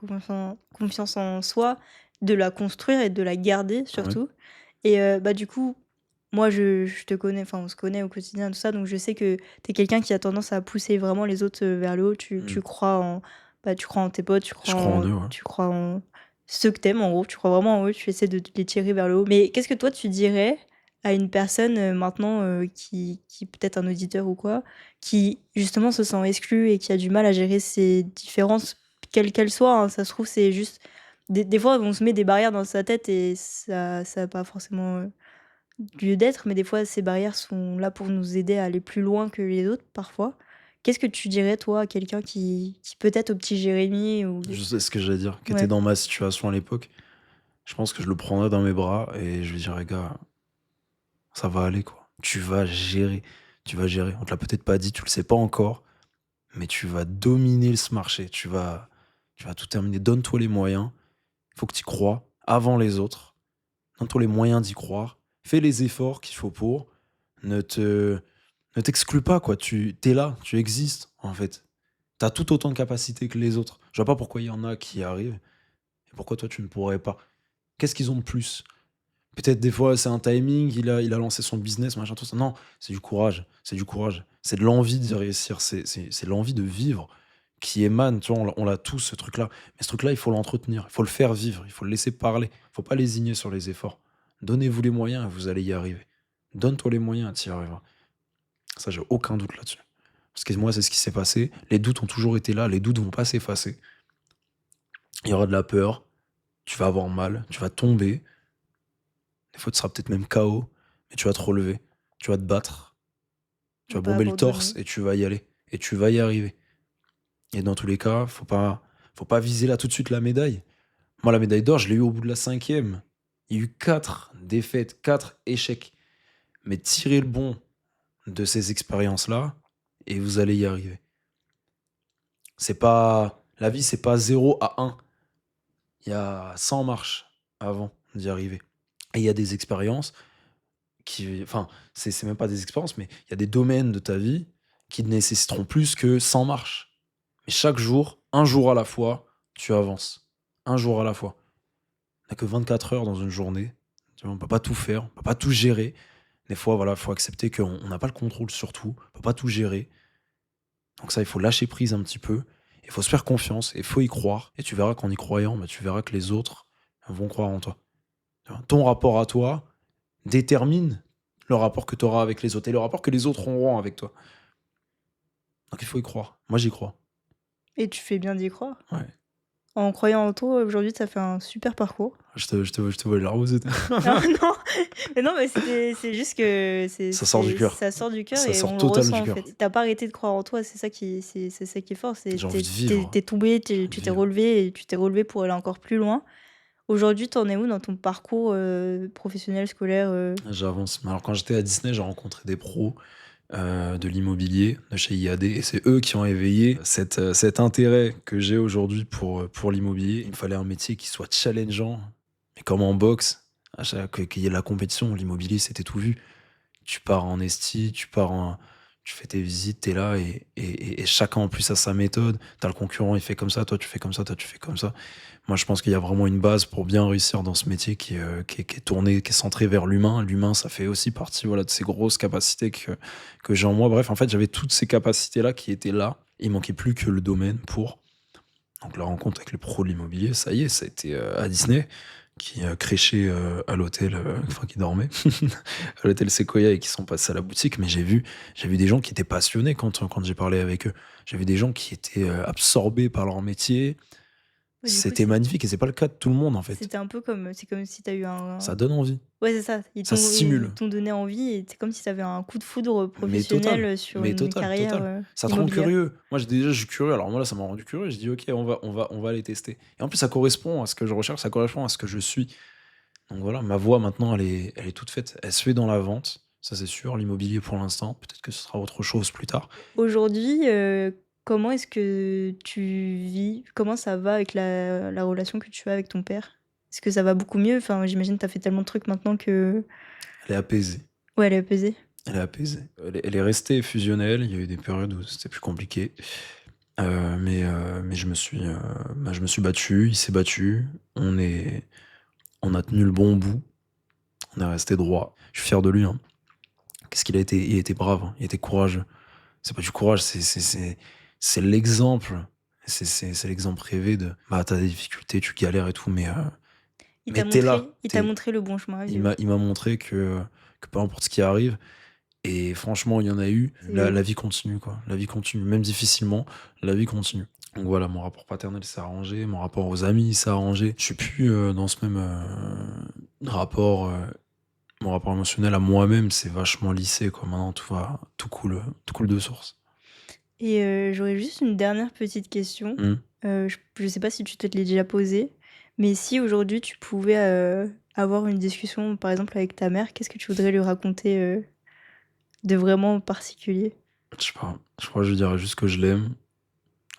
confiance en soi, de la construire et de la garder Ouais. surtout. Et bah, du coup, moi, je te connais, enfin, on se connaît au quotidien, tout ça, donc je sais que tu es quelqu'un qui a tendance à pousser vraiment les autres, vers le haut. Tu Mm. crois en bah, tu crois en tes potes, Je crois en eux, ouais. tu crois en ceux que t'aimes, en gros. Tu crois vraiment en eux, tu essaies de les tirer vers le haut. Mais qu'est-ce que toi, tu dirais à une personne, maintenant, qui peut-être un auditeur ou quoi, qui justement se sent exclu et qui a du mal à gérer ses différences, quelles qu'elles soient, hein? Ça se trouve, c'est juste des fois, on se met des barrières dans sa tête et ça a pas forcément, lieu d'être, mais des fois, ces barrières sont là pour nous aider à aller plus loin que les autres, parfois. Qu'est-ce que tu dirais, toi, à quelqu'un qui peut-être au petit Jérémy ou Je sais ce que j'allais dire, qui était ouais, dans ma situation à l'époque. Je pense que je le prendrais dans mes bras et je lui dirais: «Gars, ça va aller, quoi. Tu vas gérer, tu vas gérer. On te l'a peut-être pas dit, tu le sais pas encore, mais tu vas dominer ce marché. Tu vas tout terminer. Donne-toi les moyens. Il faut que tu y crois avant les autres. Donne-toi les moyens d'y croire. Fais les efforts qu'il faut pour. Ne te ne t'exclus pas, quoi. Tu es là, tu existes, en fait. Tu as tout autant de capacités que les autres. Je vois pas pourquoi il y en a qui y arrivent et pourquoi toi tu ne pourrais pas. Qu'est-ce qu'ils ont de plus? Peut-être des fois c'est un timing, il a lancé son business, machin, tout ça. Non, c'est du courage, c'est du courage. C'est de l'envie de réussir, c'est l'envie de vivre qui émane, tu vois, on l'a tous ce truc-là. Mais ce truc-là, il faut l'entretenir, il faut le faire vivre, il faut le laisser parler. Il faut pas lésigner sur les efforts. Donnez-vous les moyens et vous allez y arriver. Donne-toi les moyens, tu y arriveras. Ça, j'ai aucun doute là-dessus. Parce que moi, c'est ce qui s'est passé. Les doutes ont toujours été là, les doutes vont pas s'effacer. Il y aura de la peur, tu vas avoir mal, tu vas tomber. Des fois, tu seras peut-être même KO, mais tu vas te relever, tu vas te battre, tu ne vas pas bomber le torse abandonner? et tu vas y aller. Et tu vas y arriver. Et dans tous les cas, faut pas viser là tout de suite la médaille. Moi, la médaille d'or, je l'ai eu au bout de la 5e. Il y a eu 4 défaites, 4 échecs. Mais tirez le bon de ces expériences-là et vous allez y arriver. La vie, c'est pas 0 à 1. Il y a 100 marches avant d'y arriver. Et il y a des expériences enfin, c'est même pas des expériences, mais il y a des domaines de ta vie qui nécessiteront plus que 100 marches. Mais chaque jour, un jour à la fois, tu avances. Un jour à la fois. On n'a que 24 heures dans une journée. Tu vois, on peut pas tout faire, on peut pas tout gérer. Des fois, voilà, il faut accepter qu'on n'a pas le contrôle sur tout, on peut pas tout gérer. Donc ça, il faut lâcher prise un petit peu. Il faut se faire confiance et il faut y croire. Et tu verras qu'en y croyant, bah, tu verras que les autres vont croire en toi. Tu vois, ton rapport à toi détermine le rapport que tu auras avec les autres et le rapport que les autres auront avec toi. Donc il faut y croire. Moi, j'y crois. Et tu fais bien d'y croire. Ouais. En croyant en toi, aujourd'hui, tu as fait un super parcours. Je te vois les larmes aux yeux. Non, non, mais c'est juste que Ça sort du cœur. ça sort du cœur Ça et sort on le totalement ressent du en cœur. fait. T'as pas arrêté de croire en toi, c'est ça qui est fort. J'ai envie de vivre. T'es tombé, J'ai envie tu de t'es vivre. relevé et tu t'es relevé pour aller encore plus loin. Aujourd'hui, t'en es où dans ton parcours professionnel, scolaire J'avance. Alors quand j'étais à Disney, j'ai rencontré des pros de l'immobilier de chez IAD et c'est eux qui ont éveillé cet intérêt que j'ai aujourd'hui pour l'immobilier. Il me fallait un métier qui soit challengeant, mais comme en boxe, qu'il y ait de la compétition, l'immobilier c'était tout vu. Tu pars en esti, tu fais tes visites, t'es là et chacun en plus a sa méthode. T'as le concurrent, il fait comme ça, toi tu fais comme ça, toi tu fais comme ça. Moi je pense qu'il y a vraiment une base pour bien réussir dans ce métier qui est tourné, qui est centré vers l'humain. L'humain, ça fait aussi partie voilà, de ces grosses capacités que j'ai en moi. Bref, en fait, j'avais toutes ces capacités-là qui étaient là. Il manquait plus que le domaine pour. Donc la rencontre avec le pro de l'immobilier, ça y est, ça a été à Disney, qui créchait à l'hôtel, enfin qui dormait, à l'hôtel Sequoia et qui sont passés à la boutique. Mais j'ai vu des gens qui étaient passionnés quand j'ai parlé avec eux. J'ai vu des gens qui étaient absorbés par leur métier. Ouais, du coup, C'était magnifique et c'est pas le cas de tout le monde en fait. c'était un peu c'est comme si t'as eu Ça donne envie. Ouais, c'est ça. Ça stimule. Ils t'ont donné envie et c'est comme si t'avais un coup de foudre Mais total, professionnel sur mais une total, carrière total. Ça te rend immobilière. curieux. Moi, je suis curieux. Alors moi là, ça m'a rendu curieux. Je dis ok, on va aller tester. Et en plus, ça correspond à ce que je recherche, ça correspond à ce que je suis. Donc voilà, ma voix maintenant, elle est toute faite. Elle se fait dans la vente, ça c'est sûr. L'immobilier pour l'instant. Peut-être que ce sera autre chose plus tard. Aujourd'hui, comment est-ce que tu vis? Comment ça va avec la relation que tu as avec ton père? Est-ce que ça va beaucoup mieux? Enfin, j'imagine que tu as fait tellement de trucs maintenant que... Elle est apaisée. Ouais, elle est apaisée. Elle est apaisée. Elle est restée fusionnelle. Il y a eu des périodes où c'était plus compliqué. Mais je me suis battu. Il s'est battu. On a tenu le bon bout. On est resté droit. Je suis fier de lui. Hein. Qu'est-ce qu'il a été? Il était brave. Hein. Il était courageux. C'est pas du courage, c'est l'exemple. C'est l'exemple rêvé de bah t'as des difficultés, tu galères et tout, mais t'es là. Il t'a montré le bon chemin à Il vivre. m'a montré que peu importe ce qui arrive, et franchement, il y en a eu, la vie continue, quoi. La vie continue, même difficilement, la vie continue. Donc voilà, mon rapport paternel s'est arrangé, mon rapport aux amis s'est arrangé. Je suis plus dans ce même rapport. Mon rapport émotionnel à moi-même, c'est vachement lissé, quoi. Maintenant, tout coule de source. Et j'aurais juste une dernière petite question. Je sais pas si tu te l'es déjà posée, mais si aujourd'hui tu pouvais avoir une discussion, par exemple, avec ta mère, qu'est-ce que tu voudrais lui raconter de vraiment particulier? Je sais pas. Je crois que je dirais juste que je l'aime.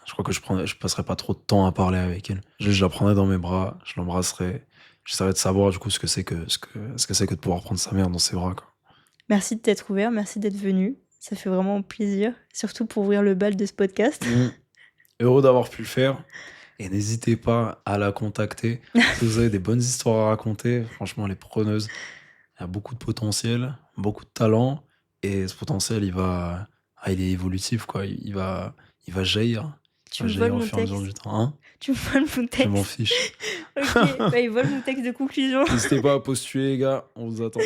Je crois que je passerai pas trop de temps à parler avec elle. Je la prendrai dans mes bras, je l'embrasserai. J'essaierai de savoir du coup ce que c'est que de pouvoir prendre sa mère dans ses bras, quoi. Merci de t'être ouvert, merci d'être venu. Ça fait vraiment plaisir, surtout pour ouvrir le bal de ce podcast. Heureux d'avoir pu le faire. Et n'hésitez pas à la contacter. Si vous avez des bonnes histoires à raconter, franchement, elle est preneuse. Il y a beaucoup de potentiel, beaucoup de talent. Et ce potentiel, il est évolutif, quoi. Il va jaillir. Tu me voles mon au fur et à texte. mesure du temps. Hein, Tu me voles mon texte. je m'en fiche. Ok, bah, il vole mon texte de conclusion. N'hésitez pas à postuler, les gars. On vous attend.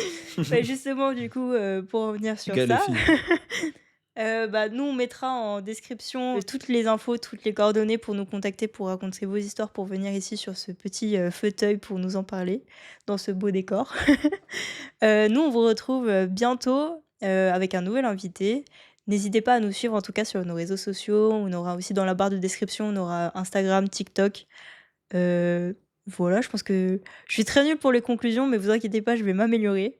Bah, justement, du coup, pour revenir sur Les gars, ça, les filles. bah, nous, on mettra en description toutes les infos, toutes les coordonnées pour nous contacter, pour raconter vos histoires, pour venir ici sur ce petit fauteuil pour nous en parler dans ce beau décor. Nous, on vous retrouve bientôt avec un nouvel invité. N'hésitez pas à nous suivre en tout cas sur nos réseaux sociaux. On aura aussi dans la barre de description, on aura Instagram, TikTok. Voilà, je pense que je suis très nulle pour les conclusions, mais vous inquiétez pas, je vais m'améliorer.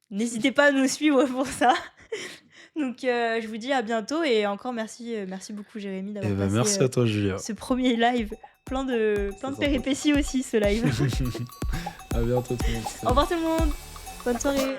N'hésitez pas à nous suivre pour ça. Donc je vous dis à bientôt et encore merci beaucoup Jérémy d'avoir passé Merci à toi, Julia. ce premier live. Plein de péripéties aussi ce live. À bientôt tout le monde. Au revoir tout le monde. Bonne soirée.